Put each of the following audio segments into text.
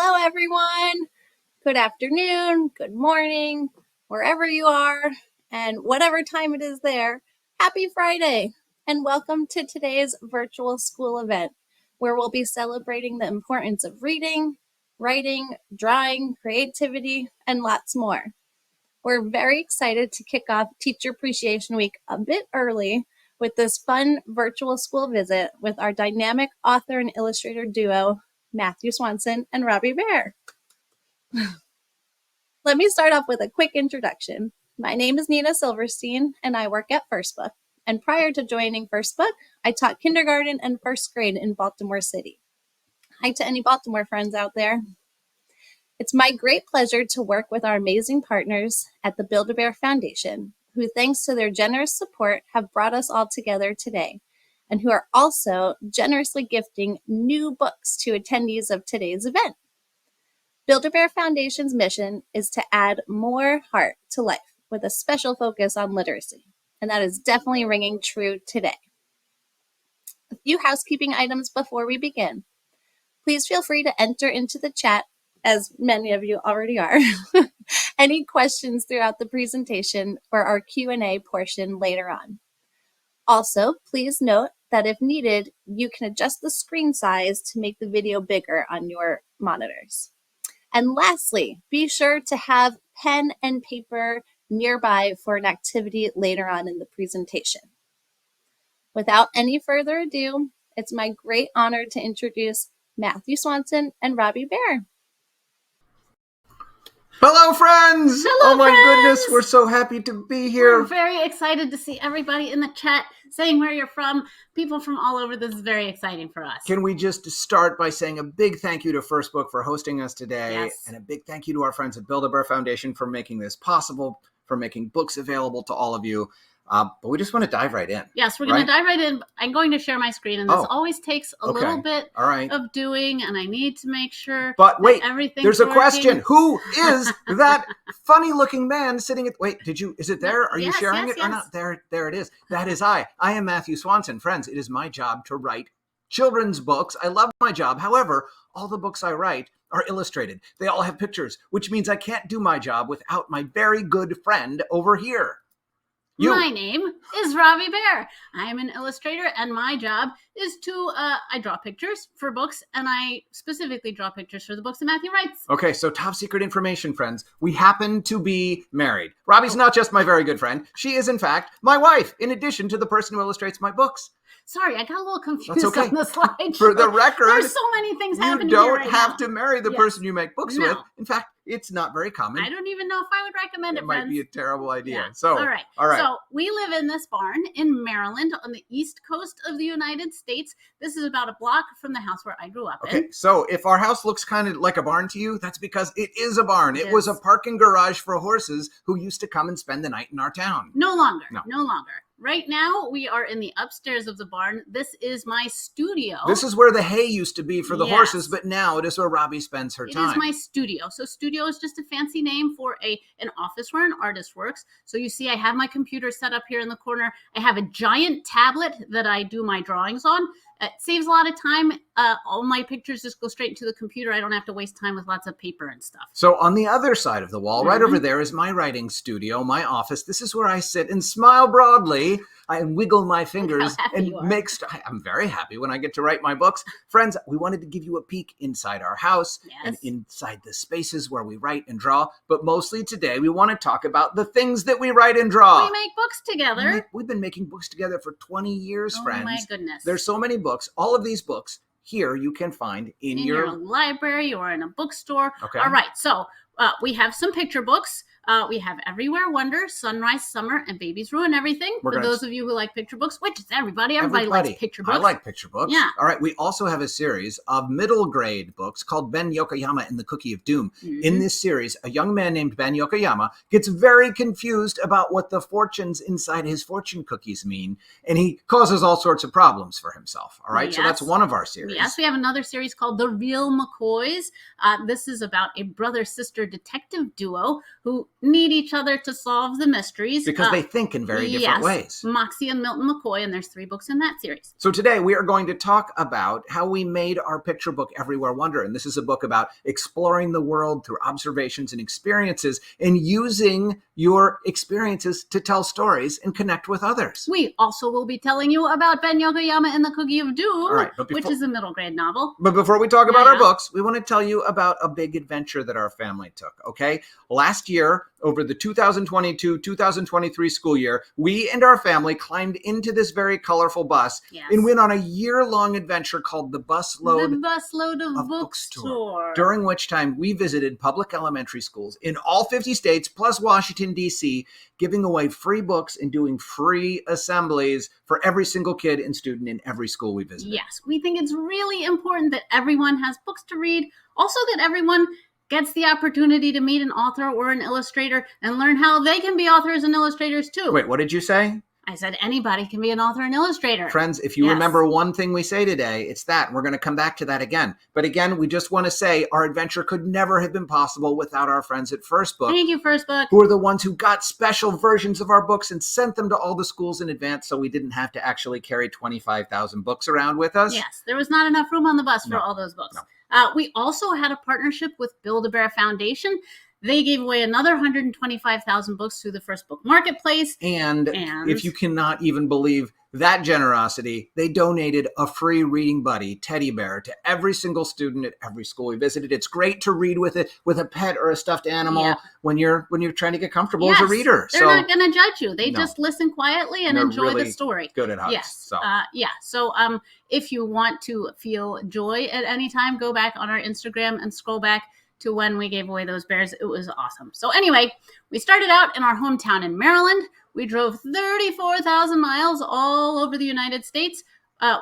Hello, everyone. Good afternoon, good morning, wherever you are, and whatever time it is there. Happy Friday, and welcome to today's virtual school event, where we'll be celebrating the importance of reading, writing, drawing, creativity, and lots more. We're very excited to kick off Teacher Appreciation Week a bit early with this fun virtual school visit with our dynamic author and illustrator duo, Matthew Swanson and Robbi Behr. Let me start off with a quick introduction. My name is Nina Silverstein, and I work at First Book. And prior to joining First Book, I taught kindergarten and first grade in Baltimore City. Hi to any Baltimore friends out there. It's my great pleasure to work with our amazing partners at the Build-A-Bear Foundation, who, thanks to their generous support, have brought us all together today, and who are also generously gifting new books to attendees of today's event. Build-A-Bear Foundation's mission is to add more heart to life with a special focus on literacy, and that is definitely ringing true today. A few housekeeping items before we begin. Please feel free to enter into the chat, as many of you already are, any questions throughout the presentation for our Q&A portion later on. Also, please note that if needed, you can adjust the screen size to make the video bigger on your monitors. And lastly, be sure to have pen and paper nearby for an activity later on in the presentation. Without any further ado, it's my great honor to introduce Matthew Swanson and Robbi Behr. Hello, friends! Hello, oh my friends! goodness, we're so happy to be here. We're very excited to see everybody in the chat saying where you're from. People from all over. This is very exciting for us. Can we just start by saying a big thank you to First Book for hosting us today, Yes. and a big thank you to our friends at Build-A-Bear Foundation for making this possible, for making books available to all of you. But we just want to dive right in. Yes, we're going to dive right in. I'm going to share my screen, and this always takes a little bit of doing, and I need to make sure everything's there's a working. question. Who is that funny-looking man sitting at... Wait, is it there? Are you sharing it or not? There it is. That is I. I am Matthew Swanson. Friends, it is my job to write children's books. I love my job. However, all the books I write are illustrated. They all have pictures, which means I can't do my job without my very good friend over here. My name is Robbi Behr. I am an illustrator, and my job is to, I draw pictures for books, and I specifically draw pictures for the books that Matthew writes. Okay, so top secret information, friends. We happen to be married. Robbi's not just my very good friend. She is, in fact, my wife, in addition to the person who illustrates my books. Sorry, I got a little confused That's okay. on the slide. For the record, there's so many things happening here right now. You don't have to marry the person you make books with. In fact, it's not very common. I don't even know if I would recommend it, It might friends. be a terrible idea. Yeah. So, all right. So we live in this barn in Maryland on the east coast of the United States. This is about a block from the house where I grew up in. Okay, so if our house looks kind of like a barn to you, that's because it is a barn. It was a parking garage for horses who used to come and spend the night in our town. No longer. Right now, we are in the upstairs of the barn. This is my studio. This is where the hay used to be for the horses, but now it is where Robbi spends her time. It is my studio. So studio is just a fancy name for an office where an artist works. So you see I have my computer set up here in the corner. I have a giant tablet that I do my drawings on. It saves a lot of time. All my pictures just go straight into the computer. I don't have to waste time with lots of paper and stuff. So on the other side of the wall, right over there, is my writing studio, my office. This is where I sit and smile broadly. I wiggle my fingers and make... I'm very happy when I get to write my books. Friends, we wanted to give you a peek inside our house and inside the spaces where we write and draw. But mostly today, we want to talk about the things that we write and draw. We make books together. We've been making books together for 20 years, friends. Oh, my goodness. There's so many books. All of these books here you can find in your library or in a bookstore. Okay. All right. So we have some picture books. We have Everywhere Wonder, Sunrise, Summer, and Babies Ruin Everything. For those of you who like picture books, which is everybody. Everybody likes picture books. I like picture books. Yeah. All right. We also have a series of middle grade books called Ben Yokoyama and the Cookie of Doom. In this series, a young man named Ben Yokoyama gets very confused about what the fortunes inside his fortune cookies mean, and he causes all sorts of problems for himself. All right. So that's one of our series. Yes. We have another series called The Real McCoys. This is about a brother-sister detective duo who need each other to solve the mysteries. Because they think in very different ways. Moxie and Milton McCoy, and there's 3 books in that series. So today we are going to talk about how we made our picture book Everywhere Wonder. And this is a book about exploring the world through observations and experiences and using your experiences to tell stories and connect with others. We also will be telling you about Ben Yokoyama and the Cookie of Doom, which is a middle grade novel. But before we talk about our books, we want to tell you about a big adventure that our family took, okay? Last year, over the 2022-2023 school year, we and our family climbed into this very colorful bus and went on a year-long adventure called the Busload of Books tour, during which time we visited public elementary schools in all 50 states, plus Washington, D.C., giving away free books and doing free assemblies for every single kid and student in every school we visited. Yes, we think it's really important that everyone has books to read, also that everyone gets the opportunity to meet an author or an illustrator and learn how they can be authors and illustrators too. Wait, what did you say? I said anybody can be an author and illustrator. Friends, if you remember one thing we say today, it's that. We're going to come back to that again. But again, we just want to say our adventure could never have been possible without our friends at First Book. Thank you, First Book. Who are the ones who got special versions of our books and sent them to all the schools in advance so we didn't have to actually carry 25,000 books around with us. Yes, there was not enough room on the bus for all those books. We also had a partnership with Build-A-Bear Foundation. They gave away another 125,000 books through the First Book Marketplace. And if you cannot even believe that generosity, they donated a free reading buddy, teddy bear, to every single student at every school we visited. It's great to read with it, with a pet or a stuffed animal when you're trying to get comfortable as a reader. They're not going to judge you. They just listen quietly and enjoy really the story. Good at hugs. Yes. So if you want to feel joy at any time, go back on our Instagram and scroll back to when we gave away those bears. It was awesome. So anyway, we started out in our hometown in Maryland. We drove 34,000 miles all over the United States.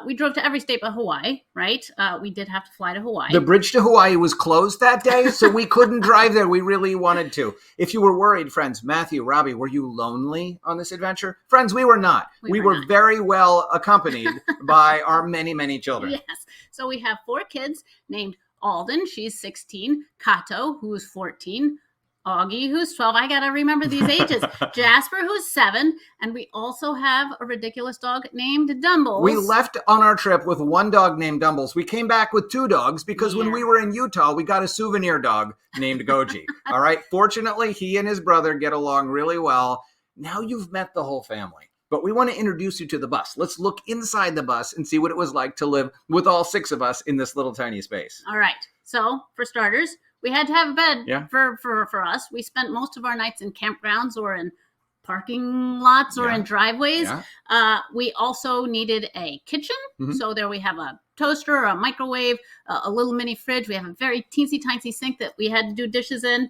We drove to every state but Hawaii, right? We did have to fly to Hawaii. The bridge to Hawaii was closed that day, so we couldn't drive there. We really wanted to. If you were worried, friends, Matthew, Robbi, were you lonely on this adventure? Friends, we were not. We were very well accompanied by our many, many children. Yes. So we have 4 kids named Alden, she's 16, Kato, who's 14, Augie, who's 12. I got to remember these ages. Jasper, who's 7. And we also have a ridiculous dog named Dumbles. We left on our trip with 1 dog named Dumbles. We came back with 2 dogs because when we were in Utah, we got a souvenir dog named Goji. All right. Fortunately, he and his brother get along really well. Now you've met the whole family. But we want to introduce you to the bus. Let's look inside the bus and see what it was like to live with all 6 of us in this little tiny space. All right. So, for starters, we had to have a bed for us. We spent most of our nights in campgrounds or in parking lots or in driveways. We also needed a kitchen. So there we have a toaster, a microwave, a little mini fridge. We have a very teensy tiny sink that we had to do dishes in.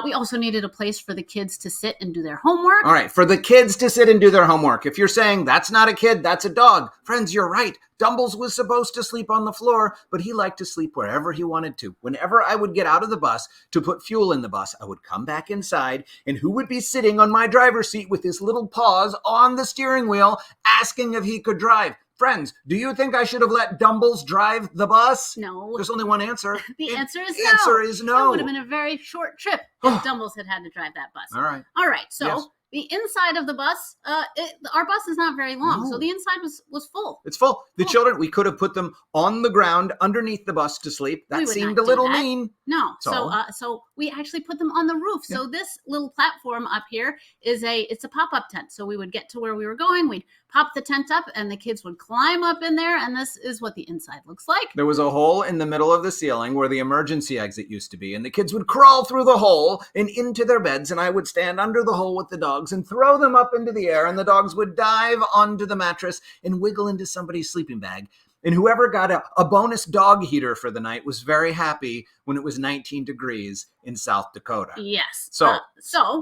We also needed a place for the kids to sit and do their homework. All right, for the kids to sit and do their homework. If you're saying that's not a kid, that's a dog. Friends, you're right. Dumbles was supposed to sleep on the floor, but he liked to sleep wherever he wanted to. Whenever I would get out of the bus to put fuel in the bus, I would come back inside, and who would be sitting on my driver's seat with his little paws on the steering wheel, asking if he could drive? Friends, do you think I should have let Dumbles drive the bus? No. There's only one answer. The answer is no. The answer is no. That would have been a very short trip if Dumbles had to drive that bus. All right. All right. So the inside of the bus, our bus is not very long. So the inside was full. It's full. The children, we could have put them on the ground underneath the bus to sleep. That seemed a little mean. No. So we actually put them on the roof. So this little platform up here it's a pop-up tent. So we would get to where we were going. We'd pop the tent up and the kids would climb up in there. And this is what the inside looks like. There was a hole in the middle of the ceiling where the emergency exit used to be. And the kids would crawl through the hole and into their beds. And I would stand under the hole with the dogs and throw them up into the air. And the dogs would dive onto the mattress and wiggle into somebody's sleeping bag. And whoever got a bonus dog heater for the night was very happy when it was 19 degrees in South Dakota. Yes. So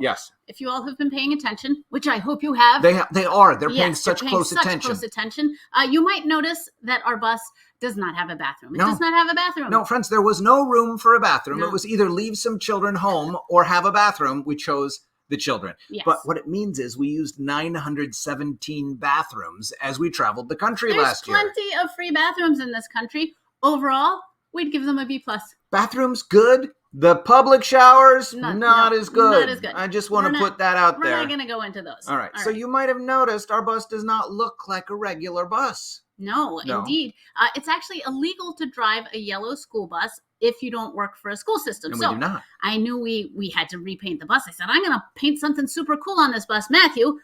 yes. If you all have been paying attention, which I hope you have. They are. They're paying such close attention. You might notice that our bus does not have a bathroom. It does not have a bathroom. No, friends, there was no room for a bathroom. No. It was either leave some children home or have a bathroom. We chose the children. Yes. But what it means is we used 917 bathrooms as we traveled the country last year. There's plenty of free bathrooms in this country. Overall, we'd give them a B+. Bathrooms, good. The public showers, not as good. Not as good. I just want to put that out there. We're not going to go into those. All right. So you might have noticed our bus does not look like a regular bus. No, indeed. It's actually illegal to drive a yellow school bus if you don't work for a school system. And we do not. I knew we had to repaint the bus. I said, I'm going to paint something super cool on this bus. Matthew,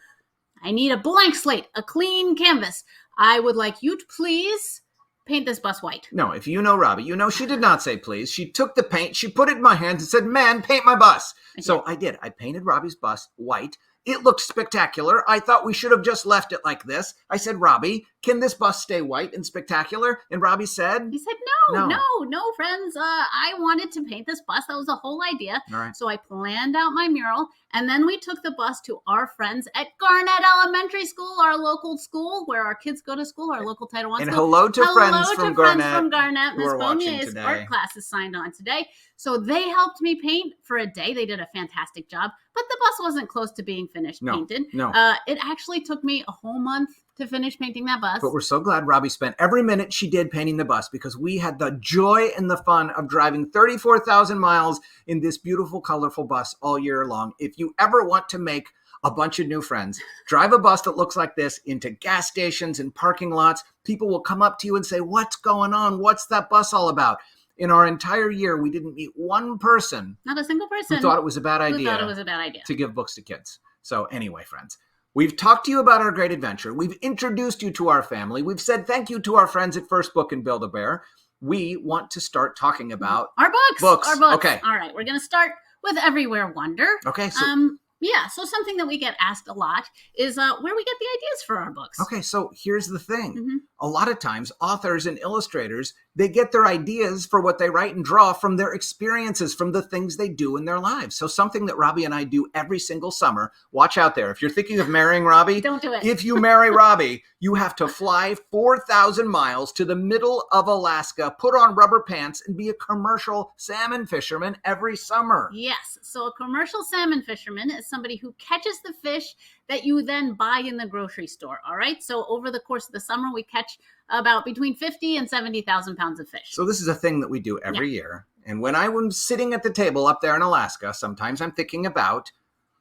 I need a blank slate, a clean canvas. I would like you to please paint this bus white. No, if you know Robbi, you know she did not say please. She took the paint, she put it in my hands and said, man, paint my bus. So I did. I painted Robbi's bus white. It looked spectacular. I thought we should have just left it like this. I said, Robbi, can this bus stay white and spectacular? And Robbi said... He said, no, friends. I wanted to paint this bus. That was the whole idea. All right. So I planned out my mural, and then we took the bus to our friends at Garnett Elementary School, our local school, where our kids go to school, our local Title I school. And hello to friends from Garnett Miss Bonier's art class is signed on today. So they helped me paint for a day. They did a fantastic job, but the bus wasn't close to being finished painted. No. It actually took me a whole month to finish painting that bus. But we're so glad Robbi spent every minute she did painting the bus, because we had the joy and the fun of driving 34,000 miles in this beautiful, colorful bus all year long. If you ever want to make a bunch of new friends, drive a bus that looks like this into gas stations and parking lots. People will come up to you and say, what's going on? What's that bus all about? In our entire year, we didn't meet one person. Not a single person. Who thought it was a bad idea. Who thought it was a bad idea. To give books to kids. So anyway, friends, we've talked to you about our great adventure. We've introduced you to our family. We've said thank you to our friends at First Book and Build-A-Bear. We want to start talking about our books. Our books. Okay. All right. We're going to start with Everywhere Wonder. Okay. So something that we get asked a lot is where we get the ideas for our books. Okay, so here's the thing. A lot of times, authors and illustrators, they get their ideas for what they write and draw from their experiences, from the things they do in their lives. So something that Robbi and I do every single summer, watch out there. If you're thinking of marrying Robbi, don't do it. If you marry Robbi, you have to fly 4,000 miles to the middle of Alaska, put on rubber pants, and be a commercial salmon fisherman every summer. Yes, so a commercial salmon fisherman is somebody who catches the fish that you then buy in the grocery store, all right? So over the course of the summer, we catch about between 50 and 70,000 pounds of fish. So this is a thing that we do every year. And when I was sitting at the table up there in Alaska, sometimes I'm thinking about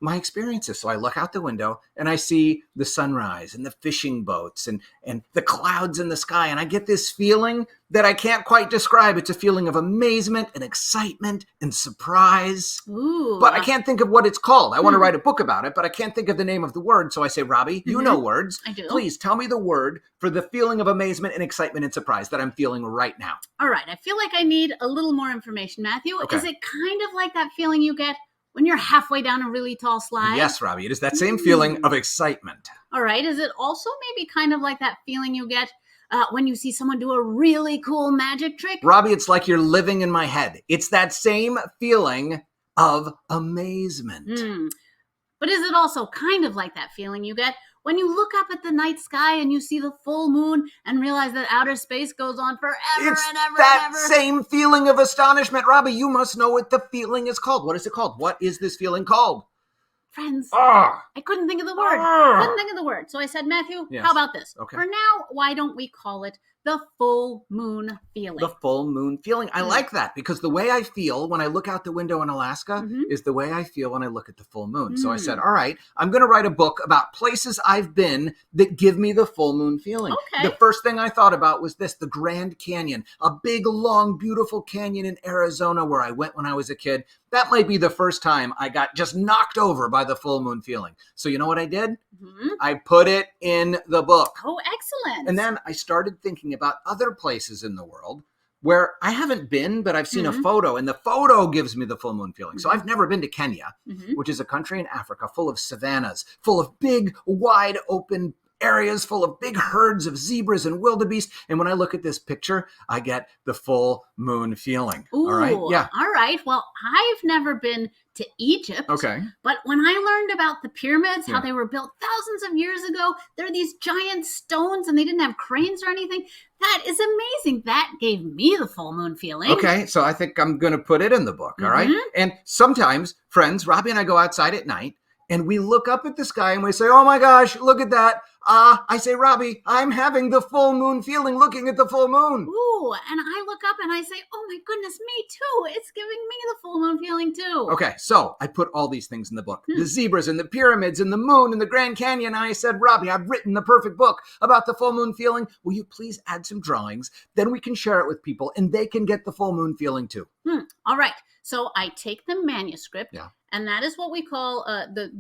my experiences. So I look out the window and I see the sunrise and the fishing boats and the clouds in the sky. And I get this feeling that I can't quite describe. It's a feeling of amazement and excitement and surprise. Ooh. But I can't think of what it's called. I want to write a book about it, but I can't think of the name of the word. So I say, Robbi, you know words. I do. Please tell me the word for the feeling of amazement and excitement and surprise that I'm feeling right now. All right. I feel like I need a little more information, Matthew. Okay. Is it kind of like that feeling you get when you're halfway down a really tall slide? Yes, Robbi. It is that same feeling of excitement. All right. Is it also maybe kind of like that feeling you get when you see someone do a really cool magic trick? Robbi, it's like you're living in my head. It's that same feeling of amazement. But is it also kind of like that feeling you get when you look up at the night sky and you see the full moon and realize that outer space goes on forever and ever that and ever? Same feeling of astonishment. Robbi, you must know what the feeling is called. What is it called? What is this feeling called? Friends, I couldn't think of the word. So I said, Matthew, how about this? Okay. For now, why don't we call it the full moon feeling? The full moon feeling. I like that, because the way I feel when I look out the window in Alaska is the way I feel when I look at the full moon. So I said, all right, I'm going to write a book about places I've been that give me the full moon feeling. Okay. The first thing I thought about was this, the Grand Canyon, a big, long, beautiful canyon in Arizona where I went when I was a kid. That might be the first time I got just knocked over by the full moon feeling. So you know what I did? I put it in the book. Oh, excellent. And then I started thinking about other places in the world where I haven't been, but I've seen a photo, and the photo gives me the full moon feeling. So I've never been to Kenya, which is a country in Africa full of savannas, full of big, wide open areas, full of big herds of zebras and wildebeest. And when I look at this picture, I get the full moon feeling. Ooh, all right? Yeah. All right. Well, I've never been to Egypt. Okay. But when I learned about the pyramids, how they were built thousands of years ago, there are these giant stones and they didn't have cranes or anything. That is amazing. That gave me the full moon feeling. Okay. So I think I'm going to put it in the book. All right. And sometimes, friends, Robbi and I go outside at night and we look up at the sky and we say, oh my gosh, look at that. I say, Robbi, I'm having the full moon feeling looking at the full moon. Ooh, and I look up and I say, oh my goodness, me too. It's giving me the full moon feeling too. Okay, so I put all these things in the book. The zebras and the pyramids and the moon and the Grand Canyon. And I said, Robbi, I've written the perfect book about the full moon feeling. Will you please add some drawings? Then we can share it with people and they can get the full moon feeling too. All right. So I take the manuscript. Yeah. And that is what we call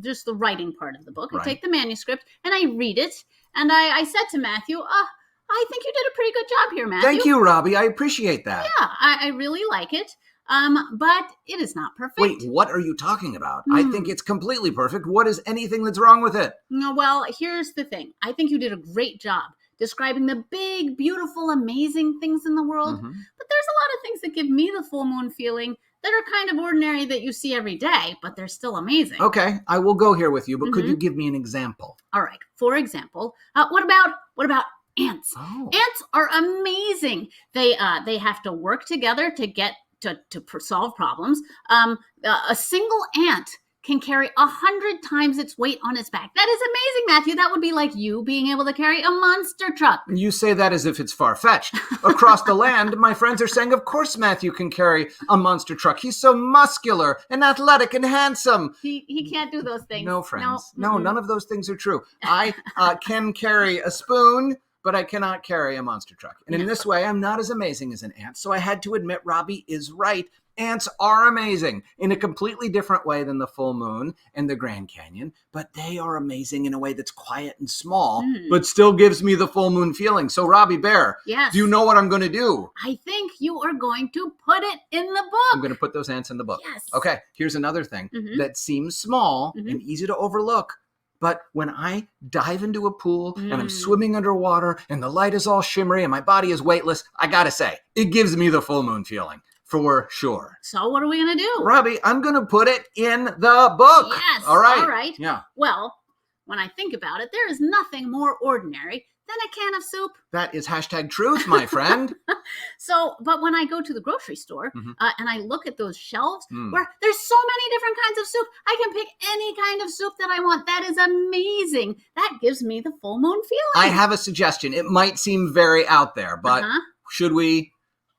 just the writing part of the book. Right. I take the manuscript and I read it. And I said to Matthew, I think you did a pretty good job here, Matthew. Thank you, Robbi. I appreciate that. Yeah, I really like it. But it is not perfect. Wait, what are you talking about? I think it's completely perfect. What is anything that's wrong with it? Well, here's the thing. I think you did a great job describing the big, beautiful, amazing things in the world. Mm-hmm. But there's a lot of things that give me the full moon feeling that are kind of ordinary that you see every day, but they're still amazing. Okay, I will go here with you, but could you give me an example? All right. For example, what about ants? Oh. Ants are amazing. They have to work together to get to solve problems. A single ant can carry 100 times its weight on its back. That is amazing, Matthew. That would be like you being able to carry a monster truck. You say that as if it's far-fetched. Across the land, my friends are saying, of course Matthew can carry a monster truck. He's so muscular and athletic and handsome. He can't do those things. No, friends. No, none of those things are true. I can carry a spoon, but I cannot carry a monster truck. And in this way, I'm not as amazing as an ant. So I had to admit Robbi is right. Ants are amazing in a completely different way than the full moon and the Grand Canyon, but they are amazing in a way that's quiet and small, but still gives me the full moon feeling. So Robbi Behr, yes. Do you know what I'm going to do? I think you are going to put it in the book. I'm going to put those ants in the book. Yes. Okay, here's another thing that seems small and easy to overlook. But when I dive into a pool and I'm swimming underwater and the light is all shimmery and my body is weightless, I got to say, it gives me the full moon feeling. For sure. So what are we going to do? Robbi, I'm going to put it in the book. Yes. All right. All right. Yeah. Well, when I think about it, there is nothing more ordinary than a can of soup. That is #truth, my friend. But when I go to the grocery store and I look at those shelves where there's so many different kinds of soup, I can pick any kind of soup that I want. That is amazing. That gives me the full moon feeling. I have a suggestion. It might seem very out there, but should we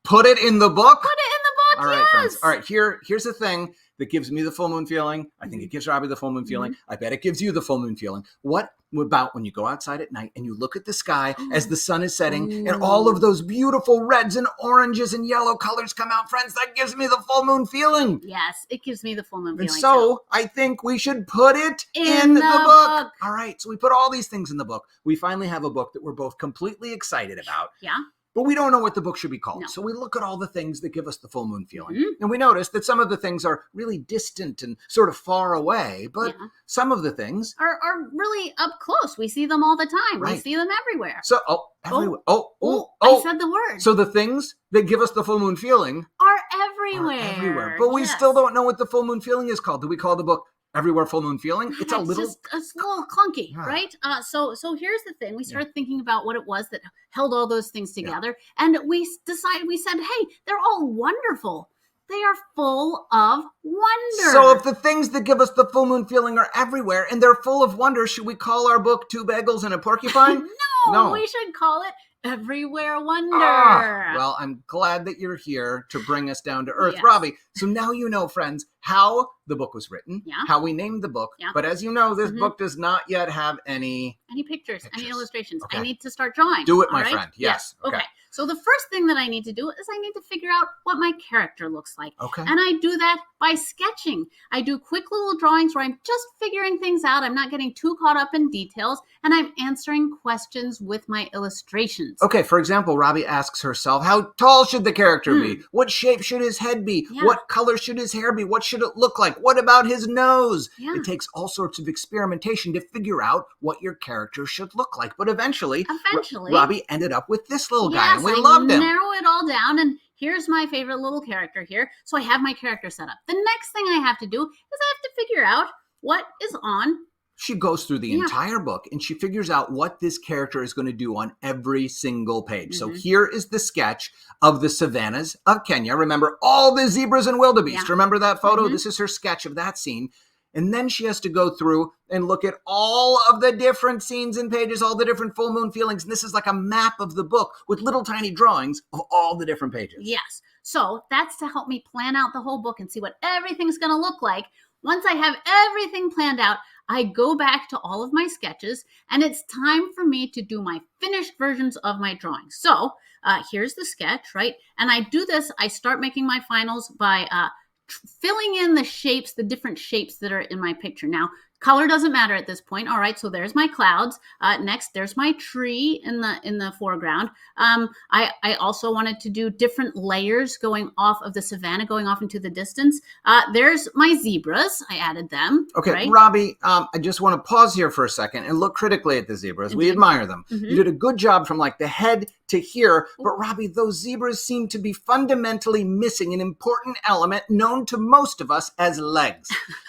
put it in the book? Put it in the book, All right, yes. friends. All right, here's the thing that gives me the full moon feeling. I think it gives Robbi the full moon feeling. I bet it gives you the full moon feeling. What about when you go outside at night and you look at the sky as the sun is setting and all of those beautiful reds and oranges and yellow colors come out, friends? That gives me the full moon feeling. Yes, it gives me the full moon And feeling. so I think we should put it in the book. All right, so we put all these things in the book. We finally have a book that we're both completely excited about. Yeah. But we don't know what the book should be called. No. So we look at all the things that give us the full moon feeling. And we notice that some of the things are really distant and sort of far away. But some of the things are really up close. We see them all the time. Right. We see them everywhere. So, everywhere. I said the word. So the things that give us the full moon feeling are everywhere. But we still don't know what the full moon feeling is called. Do we call the book Everywhere Full Moon Feeling? It's a little clunky, right? So here's the thing. We started thinking about what it was that held all those things together. And we said, hey, they're all wonderful. They are full of wonder. So if the things that give us the full moon feeling are everywhere and they're full of wonder, should we call our book Two Bagels and a Porcupine? No, we should call it Everywhere Wonder. Well, I'm glad that you're here to bring us down to earth, Yes. Robbi. So now you know, friends, how the book was written, Yeah. how we named the book. Yeah. But as you know, this book does not yet have any pictures, any illustrations. Okay. I need to start drawing. Do it, all my right? friend. Yes. Okay. So the first thing that I need to do is I need to figure out what my character looks like. Okay. And I do that by sketching. I do quick little drawings where I'm just figuring things out. I'm not getting too caught up in details, and I'm answering questions with my illustrations. Okay, for example, Robbi asks herself, how tall should the character be? What shape should his head be? Yeah. What color should his hair be? What should it look like? What about his nose? Yeah. It takes all sorts of experimentation to figure out what your character should look like. But eventually, Robbi ended up with this little guy, and we loved him. Narrow it all down, and here's my favorite little character here. So I have my character set up. The next thing I have to do is I have to figure out what is on. She goes through the entire book and she figures out what this character is going to do on every single page. So here is the sketch of the savannas of Kenya. Remember all the zebras and wildebeest. Remember that photo? This is her sketch of that scene. And then she has to go through and look at all of the different scenes and pages, all the different full moon feelings. And this is like a map of the book with little tiny drawings of all the different pages. Yes. So that's to help me plan out the whole book and see what everything's going to look like. Once I have everything planned out, I go back to all of my sketches, and it's time for me to do my finished versions of my drawings. So here's the sketch, right? And I do this, I start making my finals by filling in the shapes, the different shapes that are in my picture. Now, color doesn't matter at this point. All right, so there's my clouds. Next, there's my tree in the foreground. I also wanted to do different layers going off of the savanna, going off into the distance. There's my zebras. I added them. Okay, right? Robbi, I just want to pause here for a second and look critically at the zebras. We admire them. You did a good job from like the head to here, but Robbi, those zebras seem to be fundamentally missing an important element known to most of us as legs.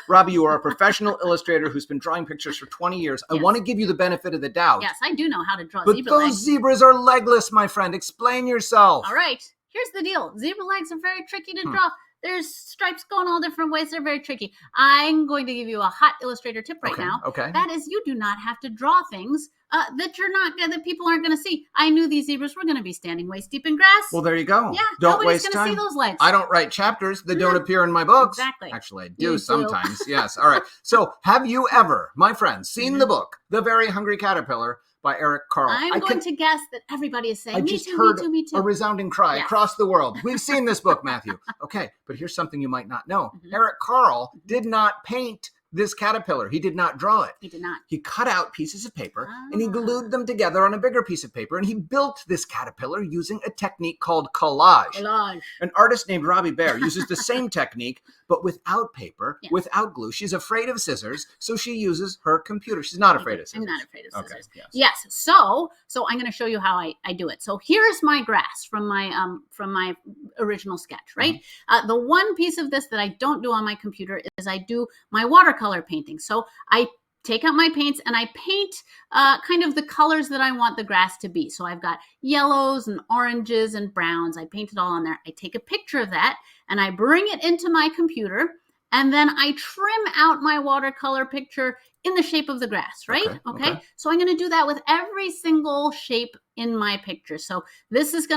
Robbi, you are a professional illustrator who's been drawing pictures for 20 years. I want to give you the benefit of the doubt. Yes, I do know how to draw but zebra those legs. zebras are legless, my friend. Explain yourself. All right, here's the deal. Zebra legs are very tricky to draw. There's stripes going all different ways. They're very tricky. I'm going to give you a hot illustrator tip right now. Okay. That is, you do not have to draw things that people aren't going to see. I knew these zebras were going to be standing waist deep in grass. Well, there you go. Yeah, Don't nobody's waste going to time. see those legs. I don't write chapters that don't appear in my books. Exactly. Actually, I You do do. sometimes. Yes. All right. So have you ever, my friends, seen the book, The Very Hungry Caterpillar by Eric Carle? I'm going to guess that everybody is saying, I me just too, heard me too, me too. a resounding cry Yes. across the world. We've seen this book, Matthew. Okay, but here's something you might not know. Eric Carle did not paint this caterpillar. He did not draw it. He did not. He cut out pieces of paper and he glued them together on a bigger piece of paper, and he built this caterpillar using a technique called collage. Collage. An artist named Robbi Behr uses the same technique, but without paper, Yes. without glue. She's afraid of scissors, so she uses her computer. She's not afraid of scissors. I'm not afraid of scissors. Okay, yes. Yes. So I'm going to show you how I do it. So here's my grass from my original sketch, right? The one piece of this that I don't do on my computer is I do my watercolor painting. So I take out my paints and I paint kind of the colors that I want the grass to be. So I've got yellows and oranges and browns. I paint it all on there. I take a picture of that and I bring it into my computer, and then I trim out my watercolor picture in the shape of the grass, right? Okay. So I'm going to do that with every single shape in my picture. So this is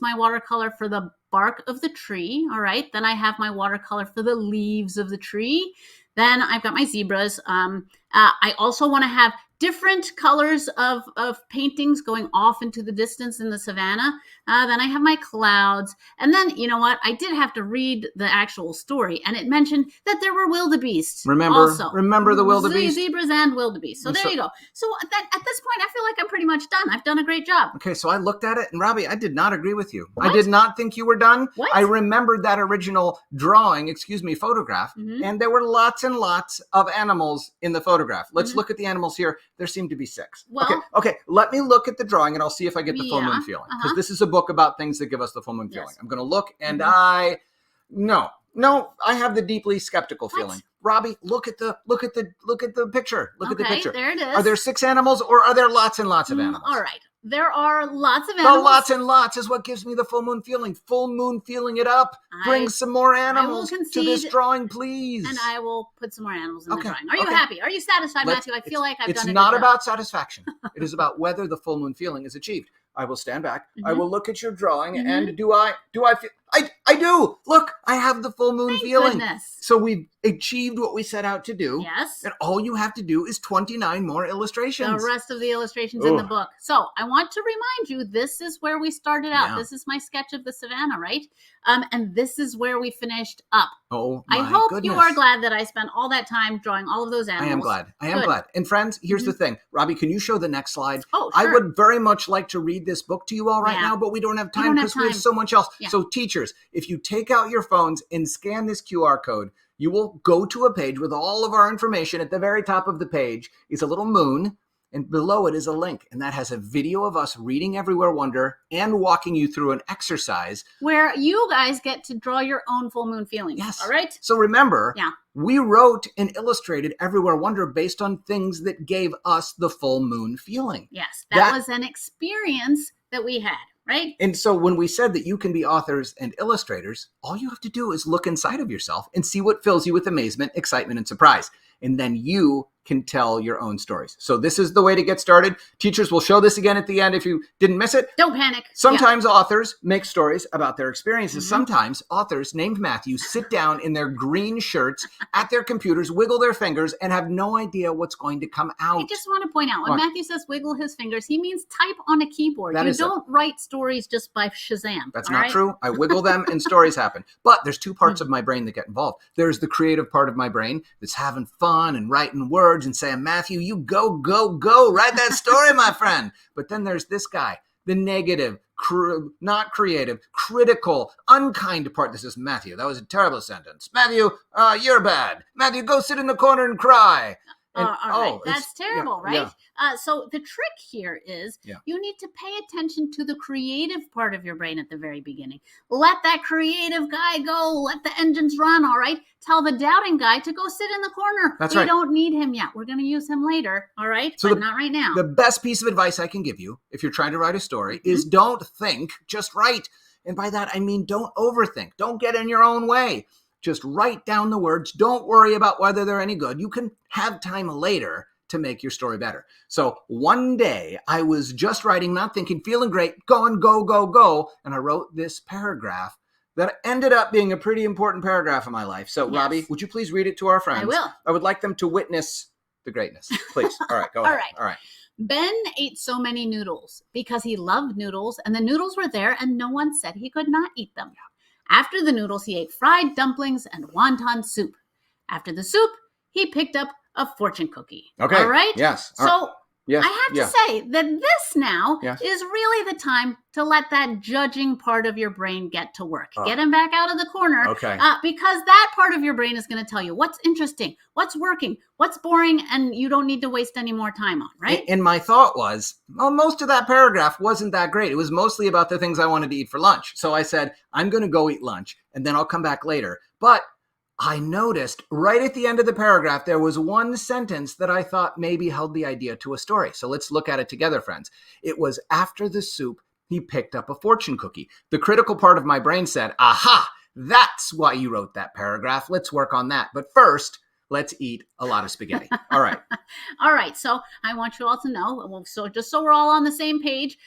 my watercolor for the bark of the tree. All right. Then I have my watercolor for the leaves of the tree. Then I've got my zebras. I also want to have different colors of paintings going off into the distance in the savanna. Then I have my clouds. And then, you know what? I did have to read the actual story, and it mentioned that there were wildebeests. Remember the wildebeest? Zebras and wildebeest. So there you go. So at this point, I feel like I'm pretty much done. I've done a great job. Okay, so I looked at it, and Robbi, I did not agree with you. What? I did not think you were done. What? I remembered that original photograph, and there were lots and lots of animals in the photograph. Let's look at the animals here. There seem to be 6. Well, okay. Let me look at the drawing, and I'll see if I get the full moon feeling. Because this is a book about things that give us the full moon feeling. I'm going to look, and no, I have the deeply skeptical feeling. Robbi, look at the picture. Look at the picture. There it is. Are there 6 animals, or are there lots and lots of animals? All right. There are lots of animals. The lots and lots is what gives me the full moon feeling. Full moon feeling it up. Bring some more animals to this drawing, please. And I will put some more animals in the drawing. Are you happy? Are you satisfied, Matthew? I feel like I've done a good It's not job. about satisfaction. It is about whether the full moon feeling is achieved. I will stand back. I will look at your drawing, and do I feel? I do. Look, I have the full moon feeling. Goodness. So we've achieved what we set out to do. Yes. And all you have to do is 29 more illustrations. The rest of the illustrations in the book. So I want to remind you, this is where we started out. Yeah. This is my sketch of the savanna, right? And this is where we finished up. Oh, my I hope goodness. you are glad that I spent all that time drawing all of those animals. I am glad. And friends, here's the thing. Robbi, can you show the next slide? Oh, I sure. would very much like to read this book to you all right now, but we don't have time because we have so much else. Yeah. So teachers, if you take out your phones and scan this QR code, you will go to a page with all of our information. At the very top of the page is a little moon, and below it is a link, and that has a video of us reading Everywhere Wonder and walking you through an exercise where you guys get to draw your own full moon feelings. Yes. All right? So remember, Yeah. we wrote and illustrated Everywhere Wonder based on things that gave us the full moon feeling. Yes. That was an experience that we had. right? And so when we said that you can be authors and illustrators, all you have to do is look inside of yourself and see what fills you with amazement, excitement, and surprise. And then you can tell your own stories. So this is the way to get started. Teachers will show this again at the end if you didn't miss it. Don't panic. Sometimes authors make stories about their experiences. Sometimes authors named Matthew sit down in their green shirts at their computers, wiggle their fingers, and have no idea what's going to come out. I just want to point out, when Matthew says wiggle his fingers, he means type on a keyboard. You don't write stories just by Shazam. That's not true. I wiggle them and stories happen. But there's two parts of my brain that get involved. There's the creative part of my brain that's having fun and writing words and saying, Matthew, you go, write that story, my friend. But then there's this guy, the negative, not creative, critical, unkind part. This is Matthew. That was a terrible sentence. Matthew, you're bad. Matthew, go sit in the corner and cry. And, all right. That's terrible, right? Yeah. So the trick here is you need to pay attention to the creative part of your brain at the very beginning. Let that creative guy go. Let the engines run, all right? Tell the doubting guy to go sit in the corner. That's we right. don't need him yet. We're going to use him later, all right? So but not right now. The best piece of advice I can give you if you're trying to write a story is don't think, just write. And by that, I mean don't overthink. Don't get in your own way. Just write down the words. Don't worry about whether they're any good. You can have time later to make your story better. So one day I was just writing, not thinking, feeling great, going, go. And I wrote this paragraph that ended up being a pretty important paragraph in my life. So Robbi, would you please read it to our friends? I will. I would like them to witness the greatness. Please. All right, go ahead. All right. Ben ate so many noodles because he loved noodles, and the noodles were there and no one said he could not eat them. After the noodles, he ate fried dumplings and wonton soup. After the soup, he picked up a fortune cookie. Okay. All right? Yes. So yes. I have to say that this now is really the time to let that judging part of your brain get to work. Get him back out of the corner. Okay. Because that part of your brain is going to tell you what's interesting, what's working, what's boring, and you don't need to waste any more time on, right? And my thought was, well, most of that paragraph wasn't that great. It was mostly about the things I wanted to eat for lunch. So I said, I'm going to go eat lunch, and then I'll come back later. But I noticed right at the end of the paragraph, there was one sentence that I thought maybe held the idea to a story. So let's look at it together, friends. It was after the soup, he picked up a fortune cookie. The critical part of my brain said, aha, that's why you wrote that paragraph. Let's work on that. But first, let's eat a lot of spaghetti. All right. All right. So I want you all to know, so just so we're all on the same page,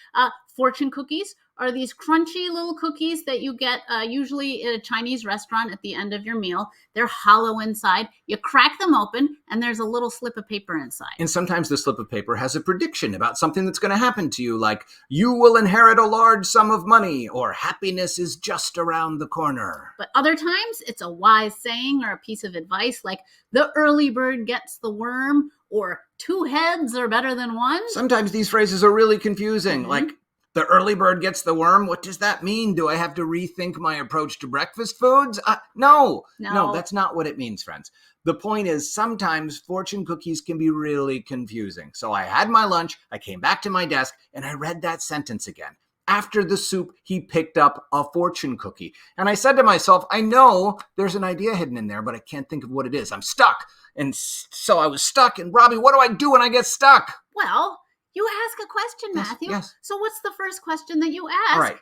fortune cookies are these crunchy little cookies that you get usually at a Chinese restaurant at the end of your meal. They're hollow inside. You crack them open, and there's a little slip of paper inside. And sometimes the slip of paper has a prediction about something that's going to happen to you, like you will inherit a large sum of money, or happiness is just around the corner. But other times, it's a wise saying or a piece of advice, like the early bird gets the worm, or 2 heads are better than 1. Sometimes these phrases are really confusing, like the early bird gets the worm. What does that mean? Do I have to rethink my approach to breakfast foods? No, that's not what it means, friends. The point is sometimes fortune cookies can be really confusing. So I had my lunch, I came back to my desk, and I read that sentence again. After the soup, he picked up a fortune cookie. And I said to myself, I know there's an idea hidden in there, but I can't think of what it is. I'm stuck. And so I was stuck. And Robbi, what do I do when I get stuck? Well, you ask a question, Matthew. Yes. So what's the first question that you ask? All right.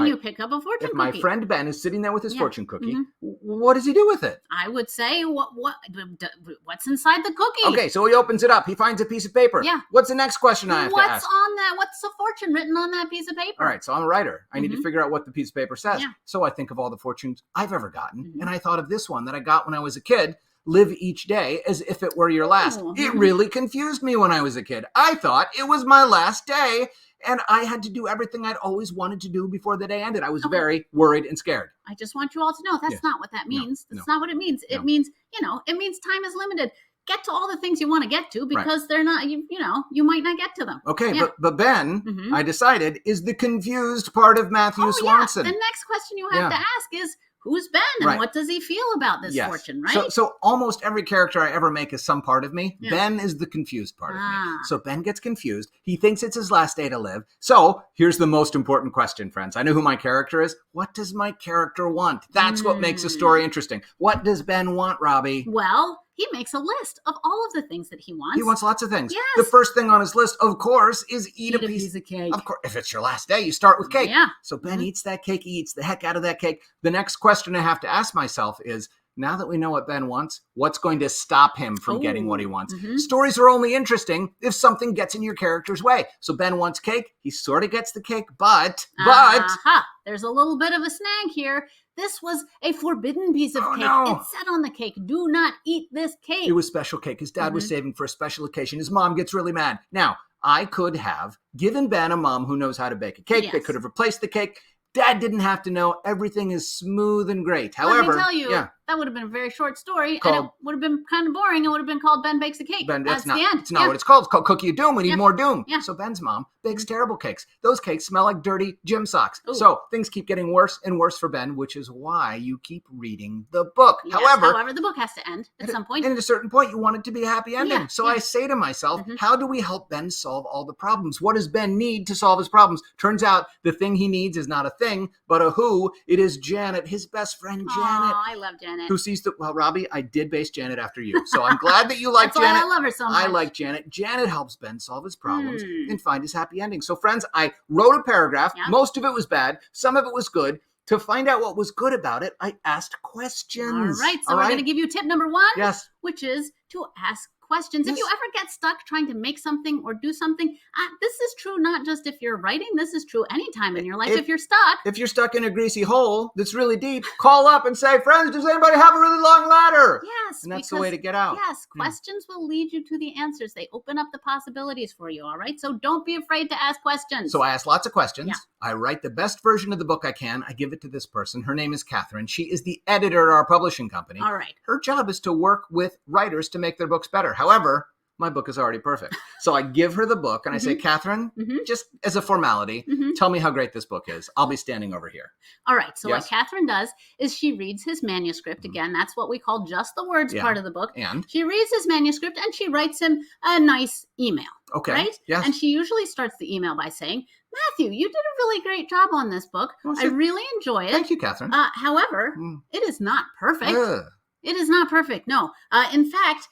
You pick up a fortune cookie. If my friend Ben is sitting there with his fortune cookie, what does he do with it? I would say, what's inside the cookie? Okay, so he opens it up. He finds a piece of paper. Yeah. What's the next question I have to ask? What's on that? What's the fortune written on that piece of paper? All right, so I'm a writer. I need to figure out what the piece of paper says. Yeah. So I think of all the fortunes I've ever gotten, and I thought of this one that I got when I was a kid. Live each day as if it were your last. It really confused me when I was a kid. I thought it was my last day, and I had to do everything I'd always wanted to do before the day ended. I was very worried and scared. I just want you all to know that's not what that means. That's not what it means. It means, it means time is limited. Get to all the things you want to get to because they're not, you might not get to them. Okay, but Ben, I decided, is the confused part of Matthew Swanson. The next question you have to ask is, who's Ben and what does he feel about this fortune, right? So almost every character I ever make is some part of me. Yeah. Ben is the confused part of me. So Ben gets confused. He thinks it's his last day to live. So here's the most important question, friends. I know who my character is. What does my character want? That's what makes a story interesting. What does Ben want, Robbi? Well, he makes a list of all of the things that he wants. He wants lots of things. Yes. The first thing on his list, of course, is eat a piece of cake. Of course, if it's your last day, you start with cake. Yeah. So Ben eats that cake. He eats the heck out of that cake. The next question I have to ask myself is, now that we know what Ben wants, what's going to stop him from getting what he wants? Stories are only interesting if something gets in your character's way. So Ben wants cake. He sort of gets the cake, but... There's a little bit of a snag here. This was a forbidden piece of cake. No. It said on the cake, do not eat this cake. It was special cake. His dad was saving for a special occasion. His mom gets really mad. Now, I could have given Ben a mom who knows how to bake a cake. Yes. They could have replaced the cake. Dad didn't have to know. Everything is smooth and great. However, let me tell you, that would have been a very short story, and it would have been kind of boring. It would have been called Ben Bakes a Cake. That's the end. It's not what it's called. It's called Cookie of Doom. We need more doom. Yeah. So Ben's mom bakes terrible cakes. Those cakes smell like dirty gym socks. Ooh. So things keep getting worse and worse for Ben, which is why you keep reading the book. Yes, however, the book has to end at some point. And at a certain point, you want it to be a happy ending. Yeah, so I say to myself, how do we help Ben solve all the problems? What does Ben need to solve his problems? Turns out the thing he needs is not a thing, but a who. It is Janet, his best friend Janet. Oh, I love Janet. Who sees the... Well, Robbi, I did base Janet after you. So I'm glad that you like That's Janet. why I love her so much. I like Janet. Janet helps Ben solve his problems and find his happy ending. So friends, I wrote a paragraph. Yeah. Most of it was bad. Some of it was good. To find out what was good about it, I asked questions. All right. So we're going to give you tip number 1. Yes. Which is to ask questions. If you ever get stuck trying to make something or do something, this is true not just if you're writing. This is true anytime in your life. If you're stuck. If you're stuck in a greasy hole that's really deep, call up and say, friends, does anybody have a really long ladder? Yes. And that's the way to get out. Yes. Questions will lead you to the answers. They open up the possibilities for you. All right. So don't be afraid to ask questions. So I ask lots of questions. Yeah. I write the best version of the book I can. I give it to this person. Her name is Catherine. She is the editor at our publishing company. All right. Her job is to work with writers to make their books better. However, my book is already perfect. So I give her the book and I say, Catherine, just as a formality, tell me how great this book is. I'll be standing over here. All right. So what Catherine does is she reads his manuscript. Again, that's what we call just the words part of the book. And she reads his manuscript and she writes him a nice email. Okay. Right? Yes. And she usually starts the email by saying, Matthew, you did a really great job on this book. Well, I really enjoy it. Thank you, Catherine. However, it is not perfect. Ugh. It is not perfect. No. In fact,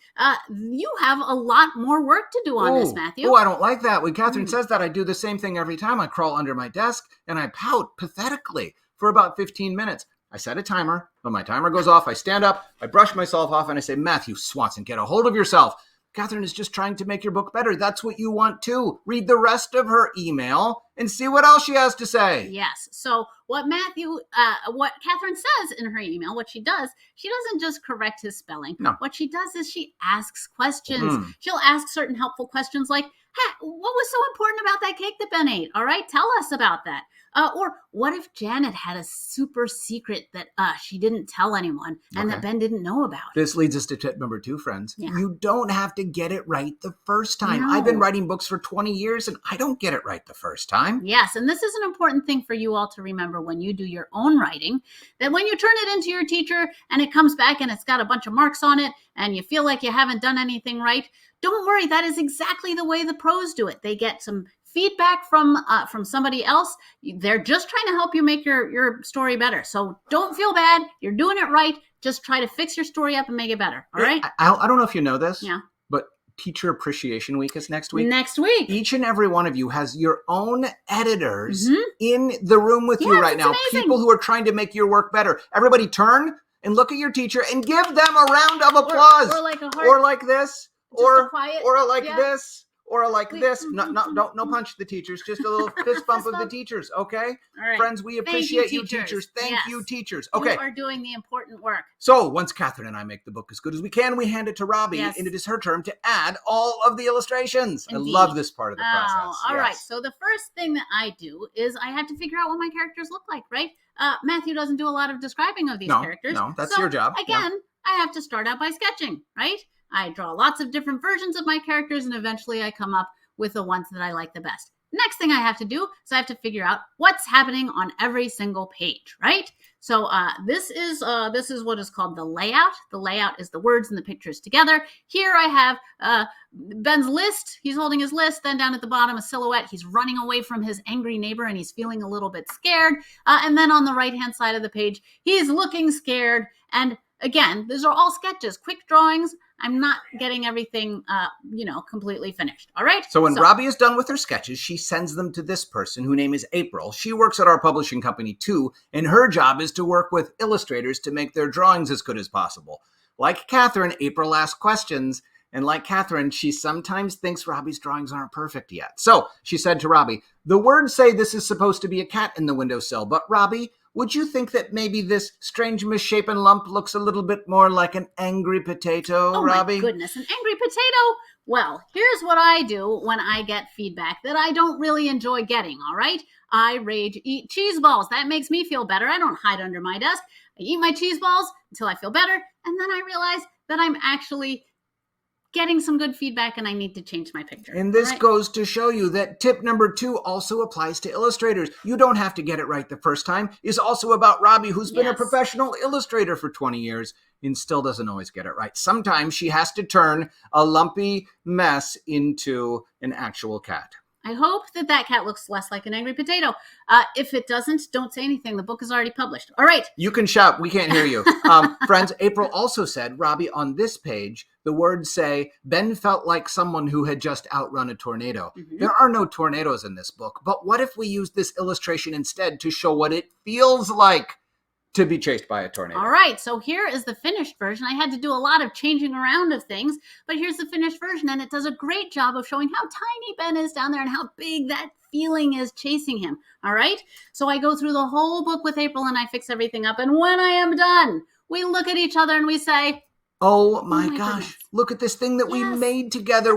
you have a lot more work to do on this, Matthew. Oh, I don't like that. When Catherine says that, I do the same thing every time. I crawl under my desk and I pout pathetically for about 15 minutes. I set a timer. When my timer goes off, I stand up, I brush myself off, and I say, Matthew Swanson, get a hold of yourself. Catherine is just trying to make your book better. That's what you want too. Read the rest of her email and see what else she has to say. Yes. So what Catherine says in her email, what she does, she doesn't just correct his spelling. No. What she does is she asks questions. She'll ask certain helpful questions like, hey, what was so important about that cake that Ben ate? All right, tell us about that. Or what if Janet had a super secret that she didn't tell anyone and that Ben didn't know about? This leads us to tip number 2, friends. Yeah. You don't have to get it right the first time. No. I've been writing books for 20 years and I don't get it right the first time. Yes, and this is an important thing for you all to remember when you do your own writing, that when you turn it into your teacher and it comes back and it's got a bunch of marks on it and you feel like you haven't done anything right, don't worry, that is exactly the way the pros do it. They get some feedback from somebody else. They're just trying to help you make your story better. So don't feel bad. You're doing it right. Just try to fix your story up and make it better. All right? I don't know if you know this, Yeah. but Teacher Appreciation Week is next week. Next week. Each and every one of you has your own editors in the room with you right now. Amazing. People who are trying to make your work better. Everybody turn and look at your teacher and give them a round of applause. Or like a heart. Or like this. Just a quiet, or like yeah. this. Or like this. No punch the teachers. Just a little fist bump of the teachers. Okay? All right. Friends, we appreciate you teachers. Thank you, teachers. Okay. You are doing the important work. So once Catherine and I make the book as good as we can, we hand it to Robbi, Yes. and it is her turn to add all of the illustrations. Indeed. I love this part of the process. All right. Yes. So the first thing that I do is I have to figure out what my characters look like, right? Matthew doesn't do a lot of describing of these characters. No, that's your job. Again, I have to start out by sketching, right? I draw lots of different versions of my characters, and eventually I come up with the ones that I like the best. Next thing I have to do is I have to figure out what's happening on every single page, right? So this is what is called the layout. The layout is the words and the pictures together. Here I have Ben's list. He's holding his list. Then down at the bottom, a silhouette. He's running away from his angry neighbor and he's feeling a little bit scared. And then on the right-hand side of the page, he's looking scared. And again, these are all sketches, quick drawings. I'm not getting everything, completely finished. All right. So when Robbi is done with her sketches, she sends them to this person whose name is April. She works at our publishing company too, and her job is to work with illustrators to make their drawings as good as possible. Like Catherine, April asks questions, and like Catherine, she sometimes thinks Robbi's drawings aren't perfect yet. So she said to Robbi, the words say this is supposed to be a cat in the windowsill, but Robbi, would you think that maybe this strange misshapen lump looks a little bit more like an angry potato, Robbi? Oh my goodness, an angry potato? Well, here's what I do when I get feedback that I don't really enjoy getting, all right? I rage eat cheese balls. That makes me feel better. I don't hide under my desk. I eat my cheese balls until I feel better, and then I realize that I'm actually getting some good feedback and I need to change my picture. And this goes to show you that tip number 2 also applies to illustrators. You don't have to get it right the first time. It's also about Robbi, who's been a professional illustrator for 20 years and still doesn't always get it right. Sometimes she has to turn a lumpy mess into an actual cat. I hope that cat looks less like an angry potato. If it doesn't, don't say anything. The book is already published. All right. You can shout. We can't hear you. Friends, April also said, Robbi, on this page, the words say, Ben felt like someone who had just outrun a tornado. Mm-hmm. There are no tornadoes in this book, but what if we use this illustration instead to show what it feels like to be chased by a tornado? All right, so here is the finished version. I had to do a lot of changing around of things, but here's the finished version, and it does a great job of showing how tiny Ben is down there and how big that feeling is chasing him. All right, so I go through the whole book with April, and I fix everything up, and when I am done, we look at each other and we say, Oh my gosh, goodness. Look at this thing that we made together.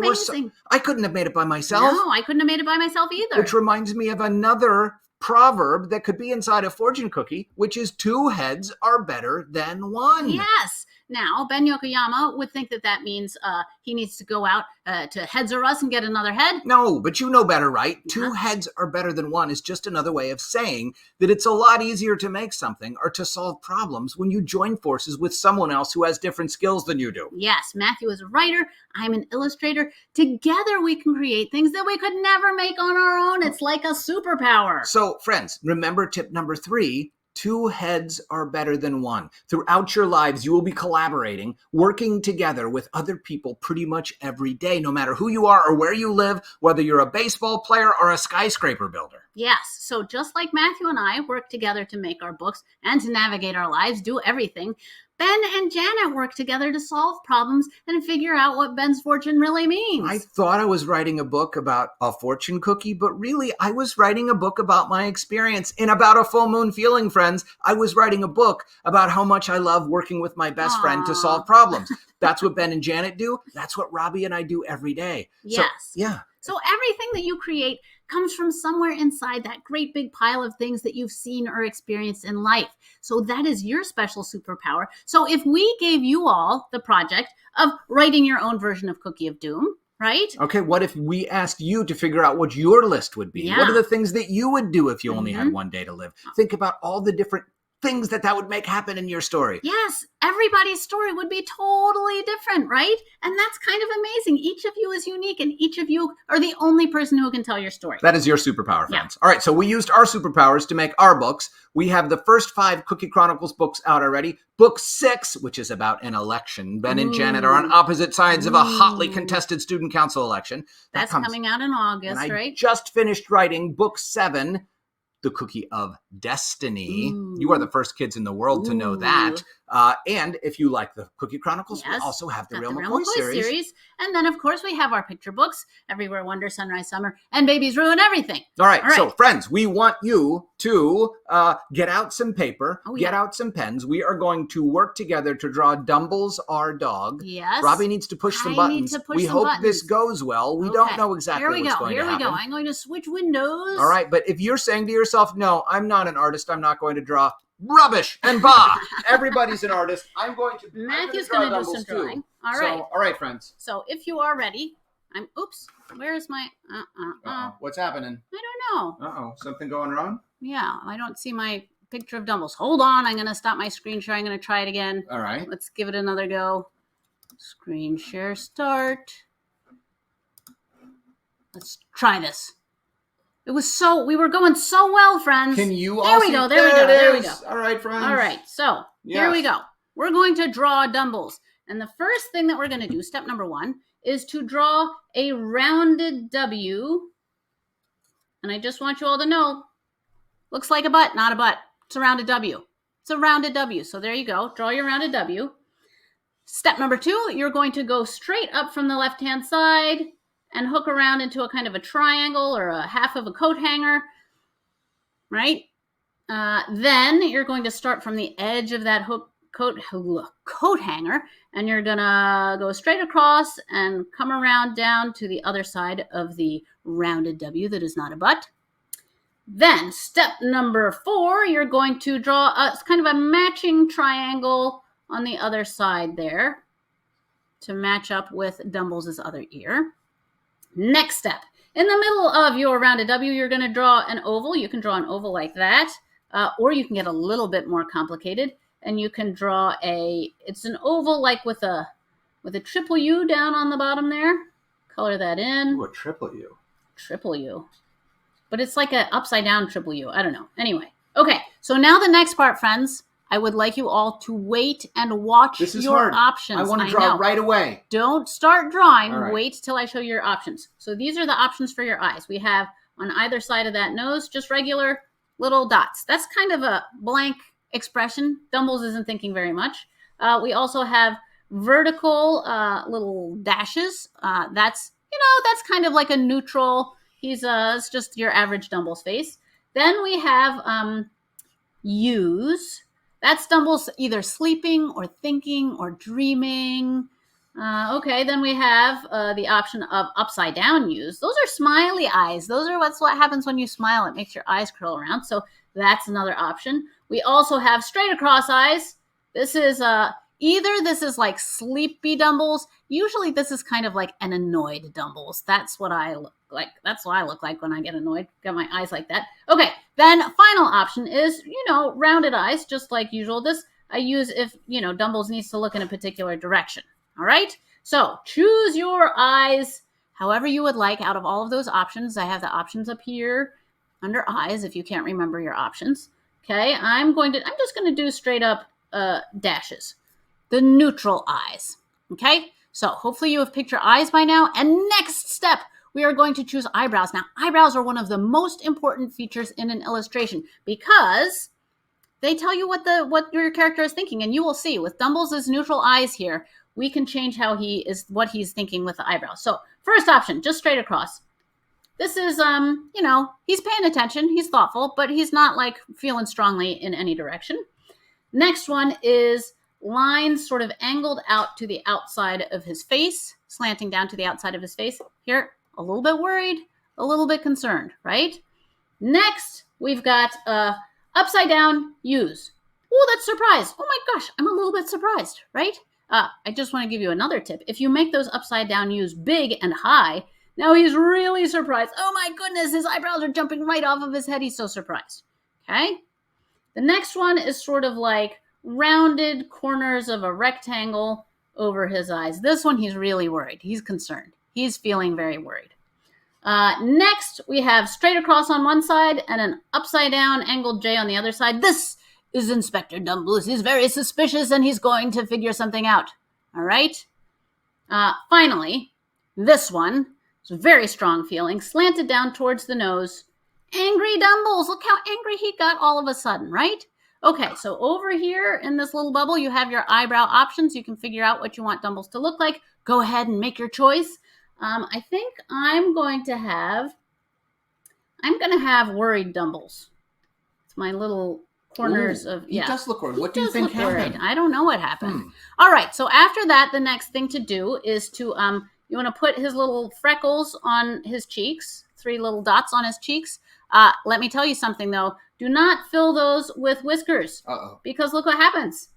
I couldn't have made it by myself. No, I couldn't have made it by myself either. Which reminds me of another proverb that could be inside a fortune cookie, which is 2 heads are better than 1. Yes. Now, Ben Yokoyama would think that means he needs to go out to Heads or Us and get another head. No, but you know better, right? 2 heads are better than 1 is just another way of saying that it's a lot easier to make something or to solve problems when you join forces with someone else who has different skills than you do. Yes, Matthew is a writer. I'm an illustrator. Together we can create things that we could never make on our own. It's like a superpower. So, friends, remember tip number 3. 2 heads are better than 1. Throughout your lives, you will be collaborating, working together with other people pretty much every day, no matter who you are or where you live, whether you're a baseball player or a skyscraper builder. Yes, so just like Matthew and I work together to make our books and to navigate our lives, do everything, Ben and Janet work together to solve problems and figure out what Ben's fortune really means. I thought I was writing a book about a fortune cookie, but really I was writing a book about my experience and about a full moon feeling, friends. I was writing a book about how much I love working with my best friend to solve problems. That's what Ben and Janet do. That's what Robbi and I do every day. Yes. So everything that you create comes from somewhere inside that great big pile of things that you've seen or experienced in life. So that is your special superpower. So if we gave you all the project of writing your own version of Cookie of Doom, right? Okay, what if we asked you to figure out what your list would be? Yeah. What are the things that you would do if you only had one day to live? Think about all the different things that would make happen in your story. Yes, everybody's story would be totally different, right? And that's kind of amazing. Each of you is unique, and each of you are the only person who can tell your story. That is your superpower, friends. All right, so we used our superpowers to make our books. We have the first 5 Cookie Chronicles books out already. Book 6, which is about an election. Ben and Janet are on opposite sides of a hotly contested student council election. That's coming out in August, and right? I just finished writing book 7, The Cookie of Destiny. Ooh. You are the first kids in the world to know that. And if you like the Cookie Chronicles, we also have the Real McCoy series. And then, of course, we have our picture books, Everywhere Wonder, Sunrise Summer, and Babies Ruin Everything. All right. So, friends, we want you to get out some paper, get out some pens. We are going to work together to draw Dumbles, our dog. Yes. Robbi needs to push some buttons. We hope this goes well. We don't know exactly what's going to happen. Here we go. I'm going to switch windows. All right. But if you're saying to yourself, no, I'm not an artist, I'm not going to draw, rubbish and bah. Everybody's an artist. Matthew's going to do some drawing. All right. All right, friends. So if you are ready, where is my, What's happening? I don't know. Something going wrong? Yeah, I don't see my picture of Dumbles. Hold on. I'm going to stop my screen share. I'm going to try it again. All right. Let's give it another go. Screen share start. Let's try this. We were going so well, friends. Can you There we go. All right, friends. All right, so here we go. We're going to draw Dumbles. And the first thing that we're going to do, step number 1, is to draw a rounded W. And I just want you all to know, looks like a butt, not a butt. It's a rounded W. It's a rounded W. So there you go. Draw your rounded W. Step number 2, you're going to go straight up from the left-hand side and hook around into a kind of a triangle or a half of a coat hanger, right? Then you're going to start from the edge of that coat hanger, and you're gonna go straight across and come around down to the other side of the rounded W that is not a butt. Then step number 4, you're going to draw kind of a matching triangle on the other side there to match up with Dumbles' other ear. Next step, in the middle of your rounded W, you're going to draw an oval. You can draw an oval like that, or you can get a little bit more complicated, and you can draw it's an oval like with a triple U down on the bottom there. Color that in. Ooh, a triple U. Triple U. But it's like an upside down triple U. I don't know. Anyway. Okay. So now the next part, friends, I would like you all to wait and watch your options. I want to draw right away. Don't start drawing. Right. Wait till I show you your options. So these are the options for your eyes. We have on either side of that nose, just regular little dots. That's kind of a blank expression. Dumbles isn't thinking very much. We also have vertical little dashes. That's kind of like a neutral. It's just your average Dumbles face. Then we have U's. That's Dumbles either sleeping or thinking or dreaming. Okay, then we have the option of upside down U's. Those are smiley eyes. Those are what happens when you smile. It makes your eyes curl around. So that's another option. We also have straight across eyes. This is this is like sleepy Dumbles. Usually this is kind of like an annoyed Dumbles. That's what I look like. That's what I look like when I get annoyed. Got my eyes like that. Okay, then final option is, rounded eyes, just like usual. This I use if, Dumbles needs to look in a particular direction. All right? So choose your eyes however you would like out of all of those options. I have the options up here under eyes if you can't remember your options. Okay, I'm just going to do straight up dashes. The neutral eyes. Okay, so hopefully you have picked your eyes by now. And next step, we are going to choose eyebrows. Now, eyebrows are one of the most important features in an illustration because they tell you what your character is thinking. And you will see with Dumbles' neutral eyes here, we can change what he's thinking with the eyebrows. So first option, just straight across. This is, he's paying attention. He's thoughtful, but he's not like feeling strongly in any direction. Next one is lines sort of angled out to the outside of his face, slanting down to the outside of his face. Here, a little bit worried, a little bit concerned, right? Next, we've got upside down U's. Oh, that's surprise. Oh my gosh, I'm a little bit surprised, right? I just want to give you another tip. If you make those upside down U's big and high, now he's really surprised. Oh my goodness, his eyebrows are jumping right off of his head. He's so surprised. Okay? The next one is sort of like rounded corners of a rectangle over his eyes. This one, he's really worried. He's concerned. He's feeling very worried. Next, we have straight across on one side and an upside down angled J on the other side. This is Inspector Dumbles. He's very suspicious and he's going to figure something out. All right? Finally, this one is a very strong feeling, slanted down towards the nose. Angry Dumbles. Look how angry he got all of a sudden, right? Okay, so over here in this little bubble, you have your eyebrow options. You can figure out what you want Dumbles to look like. Go ahead and make your choice. I think I'm going to have worried Dumbles. It's my little corners of, He does look worried. What do you think happened? I don't know what happened. All right, so after that, the next thing to do is to, you want to put his little freckles on his cheeks, 3 little dots on his cheeks. Let me tell you something, though. Do not fill those with whiskers. Uh-oh. Because look what happens.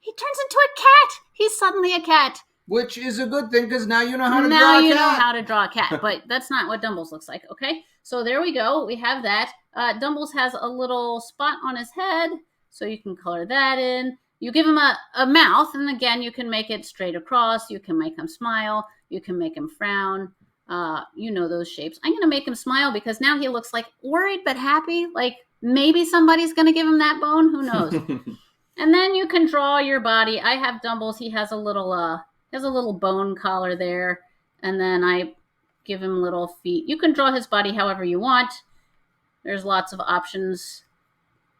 He turns into a cat. He's suddenly a cat. Which is a good thing because now you know how to draw a cat. Now you know how to draw a cat, but that's not what Dumbles looks like, okay? So there we go. We have that. Dumbles has a little spot on his head, so you can color that in. You give him a mouth, and again, you can make it straight across. You can make him smile. You can make him frown. You know those shapes. I'm going to make him smile because now he looks like worried but happy. Like maybe somebody's going to give him that bone. Who knows? And then you can draw your body. I have Dumbles. He has a little bone collar there, and then I give him little feet. You can draw his body however you want. There's lots of options.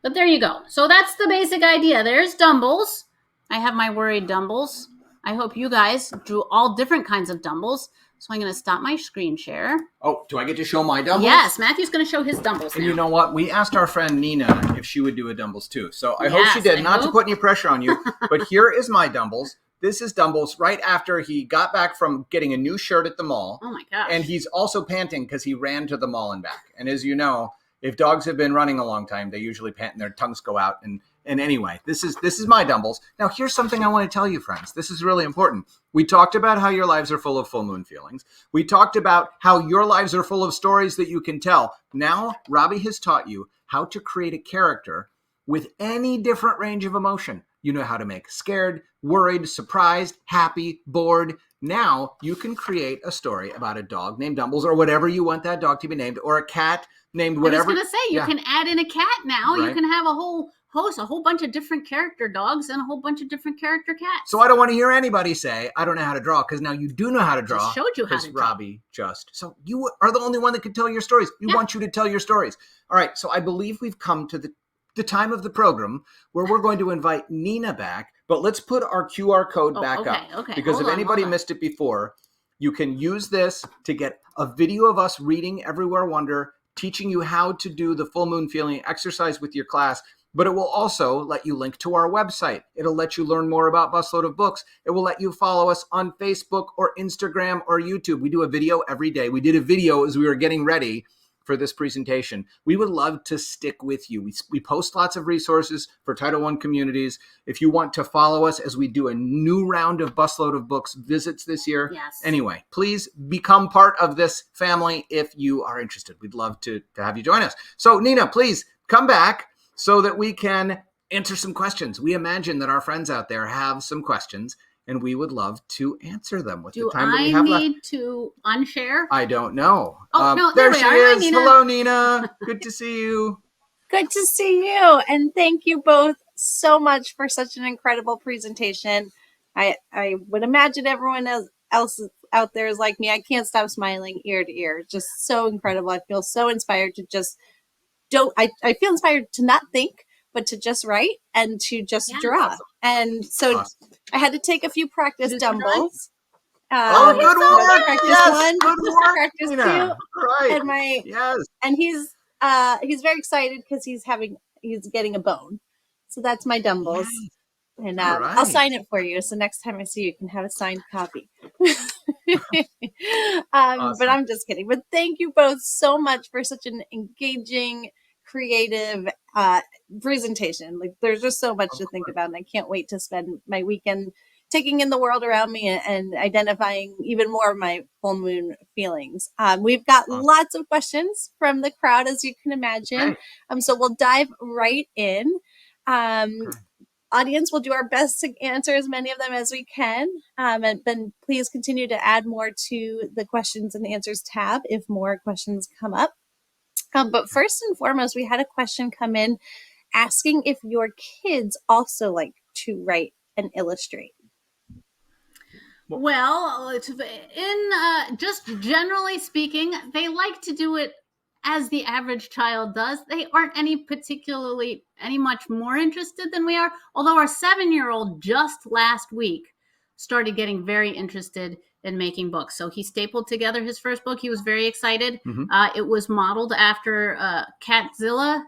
But there you go. So that's the basic idea. There's Dumbles. I have my worried Dumbles. I hope you guys drew all different kinds of Dumbles. So I'm going to stop my screen share. Oh, do I get to show my Dumbles? Yes, Matthew's going to show his Dumbles And now. you know what? We asked our friend Nina if she would do a Dumbles too. So I hope she did. Not to put any pressure on you, but here is my Dumbles. This is Dumbles right after he got back from getting a new shirt at the mall. Oh my gosh. And he's also panting because he ran to the mall and back. And as you know, if dogs have been running a long time, they usually pant and their tongues go out. And anyway, this is my Dumbles. Now, here's something I want to tell you, friends. This is really important. We talked about how your lives are full of full moon feelings. We talked about how your lives are full of stories that you can tell. Now, Robbi has taught you how to create a character with any different range of emotion. You know how to make scared, worried, surprised, happy, bored. Now you can create a story about a dog named Dumbles or whatever you want that dog to be named, or a cat named whatever. I was going to say, you can add in a cat now. Right. You can have a whole bunch of different character dogs and a whole bunch of different character cats. So I don't want to hear anybody say, I don't know how to draw, because now you do know how to draw. Just showed you how to draw. Robbi so you are the only one that can tell your stories. We want you to tell your stories. All right, so I believe we've come to the time of the program where we're going to invite Nina back, but let's put our QR code back up. Okay. Because if anybody missed it before, you can use this to get a video of us reading Everywhere Wonder, teaching you how to do the full moon feeling exercise with your class. But it will also let you link to our website. It'll let you learn more about Busload of Books. It will let you follow us on Facebook or Instagram or YouTube. We do a video every day. We did a video as we were getting ready for this presentation. We would love to stick with you. We post lots of resources for Title I communities. If you want to follow us as we do a new round of Busload of Books visits this year. Yes. Anyway, please become part of this family if you are interested. We'd love to have you join us. So Nina, please come back so that we can answer some questions. We imagine that our friends out there have some questions, and we would love to answer them with the time that we have left. Do I need to unshare? I don't know. Oh, no, there we she are. is. Hi, Nina. Hello, Nina. Good to see you. Good to see you. And thank you both so much for such an incredible presentation. I would imagine everyone else out there is like me. I can't stop smiling ear to ear. It's just so incredible. I feel so inspired to just I feel inspired to not think, but to just write and to just draw. Awesome. And so I had to take a few practice Dumbles. Good work. Practice Yes, one, good work, practice Nina. two, Right. and he's very excited because he's getting a bone. So that's my Dumbles. Yes. And All right. I'll sign it for you. So next time I see you, you can have a signed copy. Awesome. But I'm just kidding. But thank you both so much for such an engaging, creative presentation. Like there's just so much to think about, and I can't wait to spend my weekend taking in the world around me and identifying even more of my full moon feelings. We've got lots of questions from the crowd, as you can imagine. Okay. So we'll dive right in. Audience, we'll do our best to answer as many of them as we can. And then please continue to add more to the questions and answers tab if more questions come up. But first and foremost, we had a question come in asking if your kids also like to write and illustrate. Well, just generally speaking, they like to do it as the average child does. They aren't any much more interested than we are. Although our 7-year-old just last week started getting very interested in making books. So he stapled together his first book. He was very excited. Mm-hmm. It was modeled after Catzilla.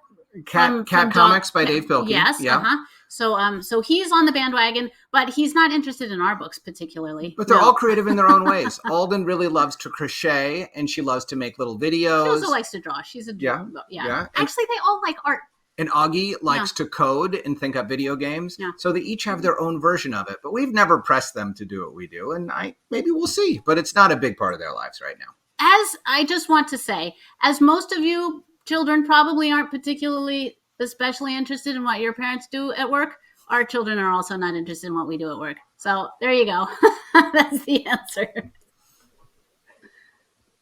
Cat Comics by Dave Pilkey. Yes. Yeah. Uh-huh. So he's on the bandwagon, but he's not interested in our books particularly. But they're all creative in their own ways. Alden really loves to crochet, and she loves to make little videos. She also likes to draw. She's a yeah. Actually, they all like art. And Augie likes to code and think up video games. Yeah. So they each have their own version of it. But we've never pressed them to do what we do. And maybe we'll see. But it's not a big part of their lives right now. As I just want to say, as most of you children probably aren't particularly especially interested in what your parents do at work, our children are also not interested in what we do at work. So there you go. That's the answer.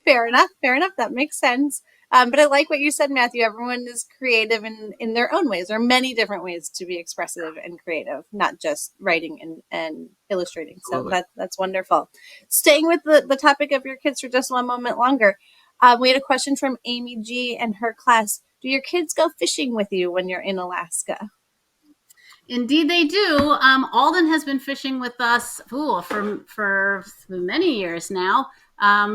Fair enough. That makes sense. But I like what you said, Matthew. Everyone is creative in their own ways. There are many different ways to be expressive and creative, not just writing and illustrating. So that's wonderful. Staying with the topic of your kids for just one moment longer, we had a question from Amy G. and her class. Do your kids go fishing with you when you're in Alaska? Indeed, they do. Alden has been fishing with us for many years now.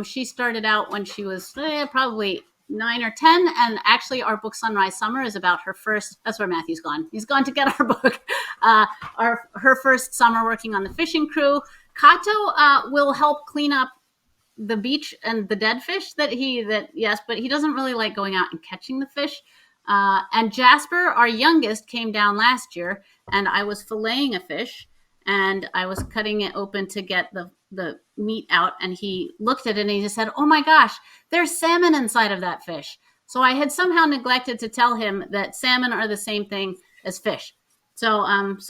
She started out when she was probably 9 or 10, and actually our book Sunrise Summer is about her first. That's where Matthew's gone. He's gone to get our book. Her first summer working on the fishing crew. Kato will help clean up the beach and the dead fish but he doesn't really like going out and catching the fish. And Jasper, our youngest, came down last year, and I was filleting a fish, and I was cutting it open to get the meat out, and he looked at it and he just said, "Oh my gosh, there's salmon inside of that fish." So I had somehow neglected to tell him that salmon are the same thing as fish. So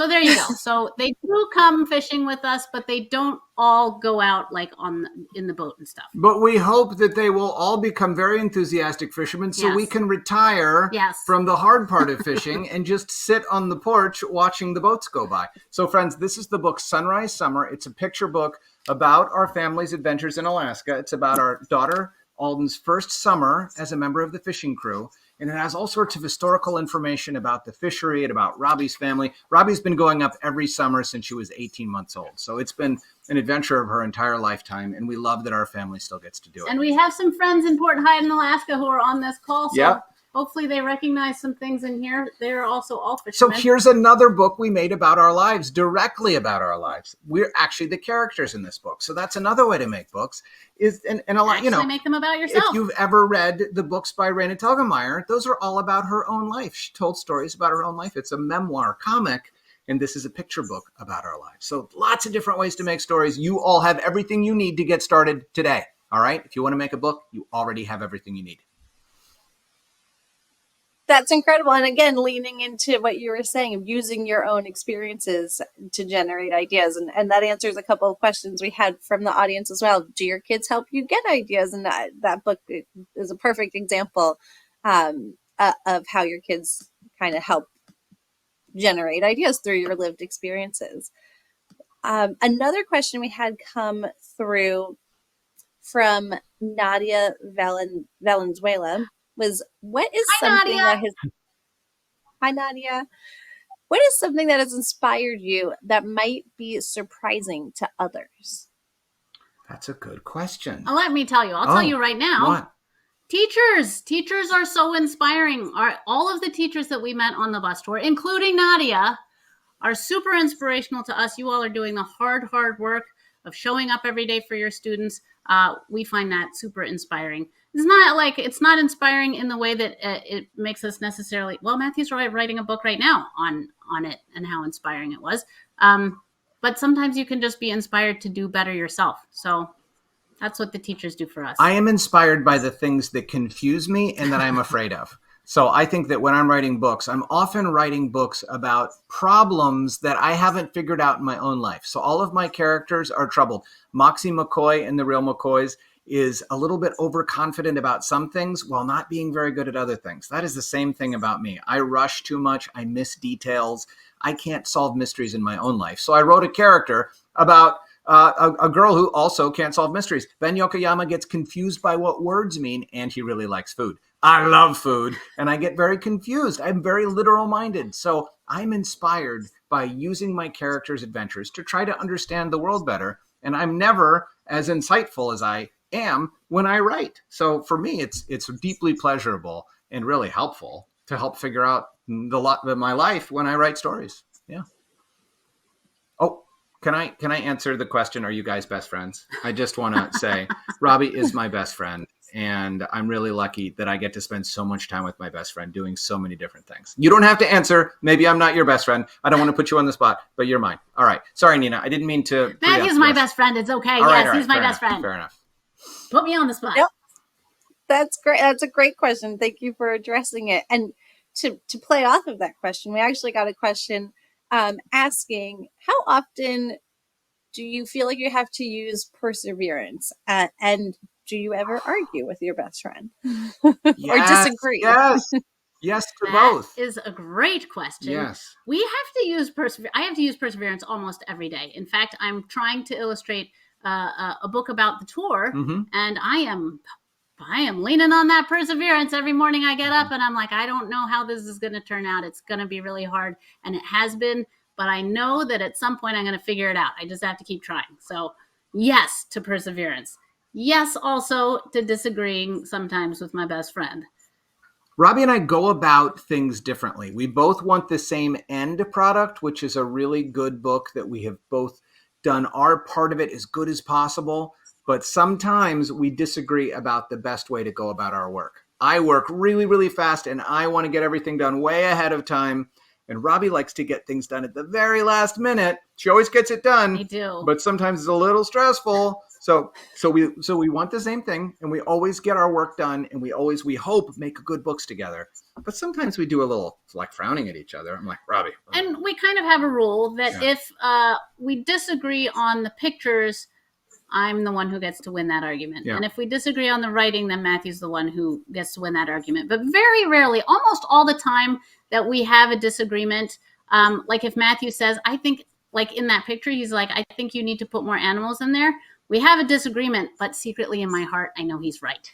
there you go. So they do come fishing with us, but they don't all go out like in the boat and stuff. But we hope that they will all become very enthusiastic fishermen, so we can retire from the hard part of fishing and just sit on the porch watching the boats go by. So friends, this is the book Sunrise Summer. It's a picture book about our family's adventures in Alaska. It's about our daughter Alden's first summer as a member of the fishing crew. And it has all sorts of historical information about the fishery and about Robbi's family. Robbi's been going up every summer since she was 18 months old. So it's been an adventure of her entire lifetime. And we love that our family still gets to do it. And we have some friends in Port Hyden, Alaska who are on this call. So hopefully they recognize some things in here. They're also all fishermen. So here's another book we made about our lives, directly about our lives. We're actually the characters in this book. So that's another way to make books. And a lot, make them about yourself. If you've ever read the books by Raina Telgemeier, those are all about her own life. She told stories about her own life. It's a memoir comic, and this is a picture book about our lives. So lots of different ways to make stories. You all have everything you need to get started today. All right? If you want to make a book, you already have everything you need. That's incredible. And again, leaning into what you were saying of using your own experiences to generate ideas. And that answers a couple of questions we had from the audience as well. Do your kids help you get ideas? And that book is a perfect example of how your kids kind of help generate ideas through your lived experiences. Another question we had come through from Nadia Valenzuela was, what is something that has... Hi, Nadia. What is something that has inspired you that might be surprising to others? That's a good question. Let me tell you. I'll tell you right now. What? Teachers are so inspiring. All of the teachers that we met on the bus tour, including Nadia, are super inspirational to us. You all are doing the hard work of showing up every day for your students. We find that super inspiring. It's not inspiring in the way that it makes us necessarily. Well, Matthew's writing a book right now on it and how inspiring it was. But sometimes you can just be inspired to do better yourself. So that's what the teachers do for us. I am inspired by the things that confuse me and that I'm afraid of. So I think that when I'm writing books, I'm often writing books about problems that I haven't figured out in my own life. So all of my characters are troubled. Moxie McCoy in The Real McCoys is a little bit overconfident about some things while not being very good at other things. That is the same thing about me. I rush too much. I miss details. I can't solve mysteries in my own life. So I wrote a character about a girl who also can't solve mysteries. Ben Yokoyama gets confused by what words mean, and he really likes food. I love food, and I get very confused. I'm very literal-minded. So I'm inspired by using my characters' adventures to try to understand the world better. And I'm never as insightful as I am when I write. So for me, it's deeply pleasurable and really helpful to help figure out my life when I write stories. Yeah. Oh, can I answer the question? Are you guys best friends? I just want to say, Robbi is my best friend, and I'm really lucky that I get to spend so much time with my best friend doing so many different things. You don't have to answer. Maybe I'm not your best friend. I don't want to put you on the spot, but you're mine. All right. Sorry, Nina. I didn't mean to. Matthew's my best friend. It's okay. Yes, he's my best friend. Fair enough. Put me on the spot. Yep. That's great. That's a great question. Thank you for addressing it. And to play off of that question, we actually got a question asking, how often do you feel like you have to use perseverance and do you ever argue with your best friend? Or Yes, disagree? yes to That both. is a great question. Yes. We have to use I have to use perseverance almost every day. In fact, I'm trying to illustrate a book about the tour, Mm-hmm. and I am leaning on that perseverance every morning. I get up and I'm like, I don't know how this is going to turn out. It's going to be really hard, and it has been. But I know that at some point I'm going to figure it out. I just have to keep trying. So yes to perseverance. Yes, also to disagreeing sometimes with my best friend. Robbi and I go about things differently. We both want the same end product, which is a really good book that we have both done our part of it as good as possible. But sometimes we disagree about the best way to go about our work. I work really, really fast and I want to get everything done way ahead of time. And Robbi likes to get things done at the very last minute. She always gets it done. I do. But sometimes it's a little stressful. So we want the same thing, and we always get our work done, and we hope make good books together. But sometimes we do a little like frowning at each other. I'm like, Robbi. And we kind of have a rule that if we disagree on the pictures, I'm the one who gets to win that argument. Yeah. And if we disagree on the writing, then Matthew's the one who gets to win that argument. But very rarely, almost all the time that we have a disagreement, like if Matthew says, I think, like in that picture, he's like, I think you need to put more animals in there. We have a disagreement, but secretly in my heart, I know he's right.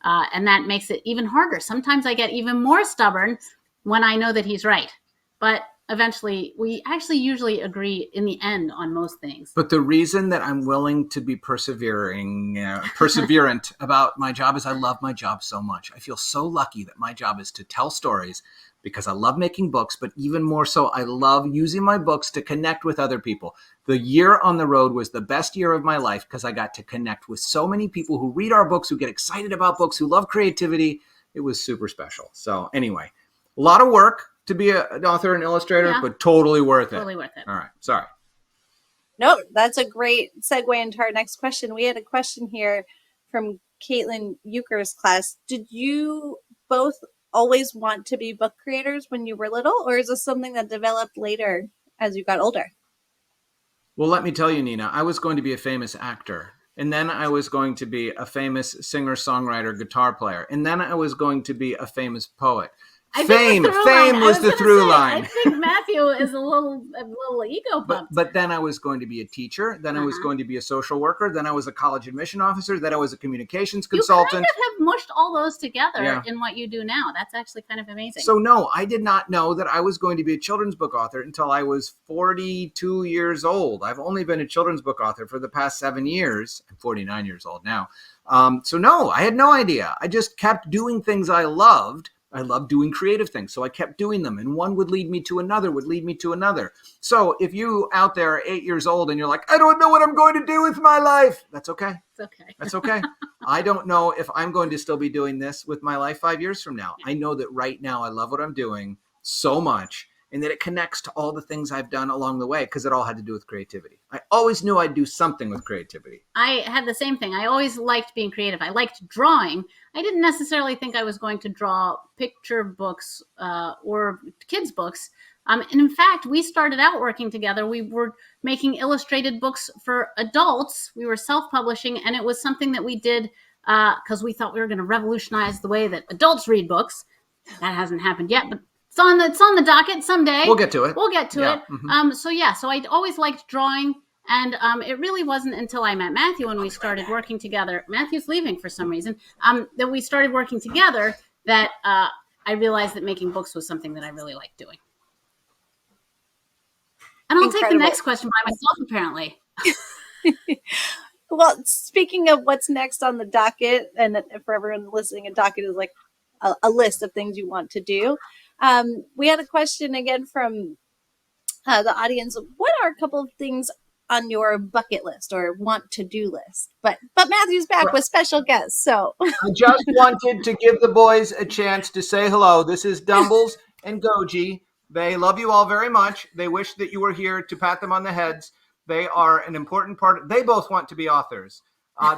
And that makes it even harder. Sometimes I get even more stubborn when I know that he's right. But eventually, we actually usually agree in the end on most things. But the reason that I'm willing to be perseverant about my job is I love my job so much. I feel so lucky that my job is to tell stories because I love making books, but even more so, I love using my books to connect with other people. The year on the road was the best year of my life because I got to connect with so many people who read our books, who get excited about books, who love creativity. It was super special. So anyway, a lot of work to be an author and illustrator, but totally worth it. Totally worth it. All right. Sorry. No, that's a great segue into our next question. We had a question here from Caitlin Euchre's class. Did you both always want to be book creators when you were little, or is this something that developed later as you got older? Well, let me tell you, Nina, I was going to be a famous actor. And then I was going to be a famous singer, songwriter, guitar player. And then I was going to be a famous poet. Fame was the through line. I think Matthew is a little ego pumped. But then I was going to be a teacher. Then I was going to be a social worker. Then I was a college admission officer. Then I was a communications consultant. You kind of have mushed all those together in what you do now. That's actually kind of amazing. So no, I did not know that I was going to be a children's book author until I was 42 years old. I've only been a children's book author for the past 7 years. I'm 49 years old now. So no, I had no idea. I just kept doing things I loved. I love doing creative things. So I kept doing them, and one would lead me to another, So if you out there are 8 years old and you're like, I don't know what I'm going to do with my life. That's okay. It's okay. That's okay. I don't know if I'm going to still be doing this with my life 5 years from now. I know that right now I love what I'm doing so much, and that it connects to all the things I've done along the way because it all had to do with creativity. I always knew I'd do something with creativity. I had the same thing. I always liked being creative. I liked drawing. I didn't necessarily think I was going to draw picture books or kids' books. And in fact, we started out working together. We were making illustrated books for adults. We were self-publishing, and it was something that we did because we thought we were going to revolutionize the way that adults read books. That hasn't happened yet, but it's on the docket someday. We'll get to it. Mm-hmm. So I always liked drawing, and it really wasn't until I met Matthew and we started working together. Matthew's leaving for some reason. That we started working together that I realized that making books was something that I really liked doing. And I'll take the next question by myself, apparently. Well, speaking of what's next on the docket, and for everyone listening, a docket is like a list of things you want to do. We had a question again from the audience. What are a couple of things on your bucket list or want to do list? But Matthew's back with special guests, so I just wanted to give the boys a chance to say hello. This is Dumbles and Goji. They love you all very much. They wish that you were here to pat them on the heads. They are an important part. They both want to be authors.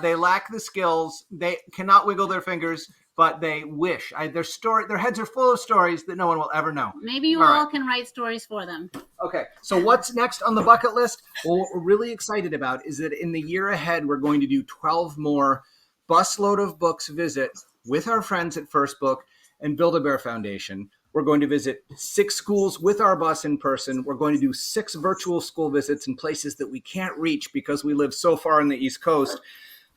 They lack the skills. They cannot wiggle their fingers, but they wish. Their heads are full of stories that no one will ever know. Maybe you all can write stories for them. Okay, so what's next on the bucket list? Well, what we're really excited about is that in the year ahead, we're going to do 12 more Busload of Books visit with our friends at First Book and Build-A-Bear Foundation. We're going to visit 6 schools with our bus in person. We're going to do 6 virtual school visits in places that we can't reach because we live so far on the East Coast.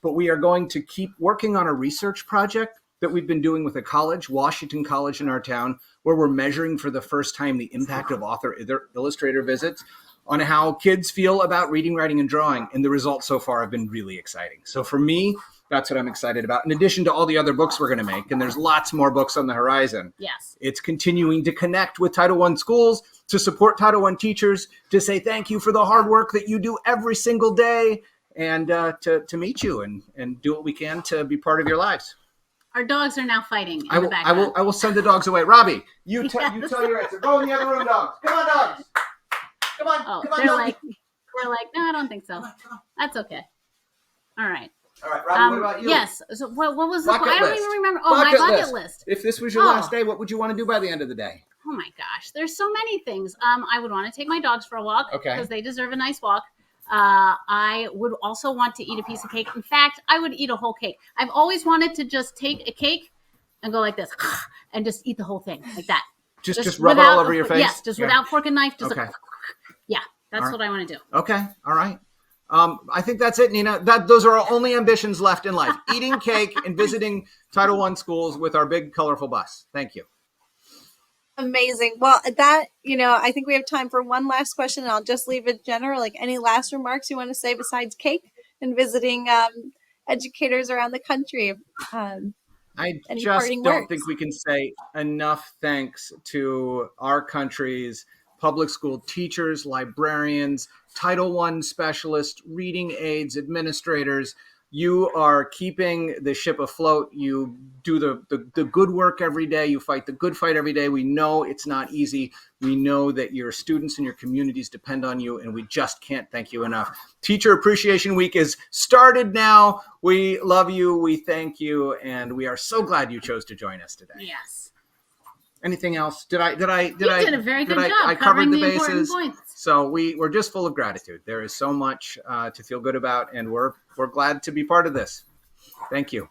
But we are going to keep working on a research project that we've been doing with a college, Washington College in our town, where we're measuring for the first time the impact of author illustrator visits on how kids feel about reading, writing, and drawing. And the results so far have been really exciting. So for me, that's what I'm excited about. In addition to all the other books we're going to make, and there's lots more books on the horizon. Yes. It's continuing to connect with Title I schools, to support Title I teachers, to say thank you for the hard work that you do every single day, and to meet you and do what we can to be part of your lives. Our dogs are now fighting in the background. I will send the dogs away. Robbi, you tell your answer. Go in the other room, dogs. Come on, dogs. Come on. Oh, come on, they're dogs. like, no, I don't think so. Come on. That's okay. All right. All right, Robbi, what about you? Yes. So what was the? Bucket I don't list. even remember. Oh, my bucket list. If this was your last day, what would you want to do by the end of the day? Oh my gosh, there's so many things. I would want to take my dogs for a walk because they deserve a nice walk. I would also want to eat a piece of cake. In fact, I would eat a whole cake. I've always wanted to just take a cake and go like this and just eat the whole thing like that. Just rub it all over your face? Yes, just without fork and knife. Just okay. That's what I want to do. Okay, all right. I think that's it, Nina. Those are our only ambitions left in life. Eating cake and visiting Title I schools with our big, colorful bus. Thank you. Amazing. Well, I think we have time for one last question, and I'll just leave it general. Like, any last remarks you want to say besides cake and visiting educators around the country? I just don't think we can say enough thanks to our country's public school teachers, librarians, Title I specialists, reading aides, administrators. You are keeping the ship afloat. You do the good work every day. You fight the good fight every day. We know it's not easy. We know that your students and your communities depend on you, and we just can't thank you enough. Teacher Appreciation Week is started now. We love you. We thank you, and we are so glad you chose to join us today. Yes. Anything else? You did a very good job. I covered the important bases. points. So we're just full of gratitude. There is so much to feel good about, and we're glad to be part of this. Thank you.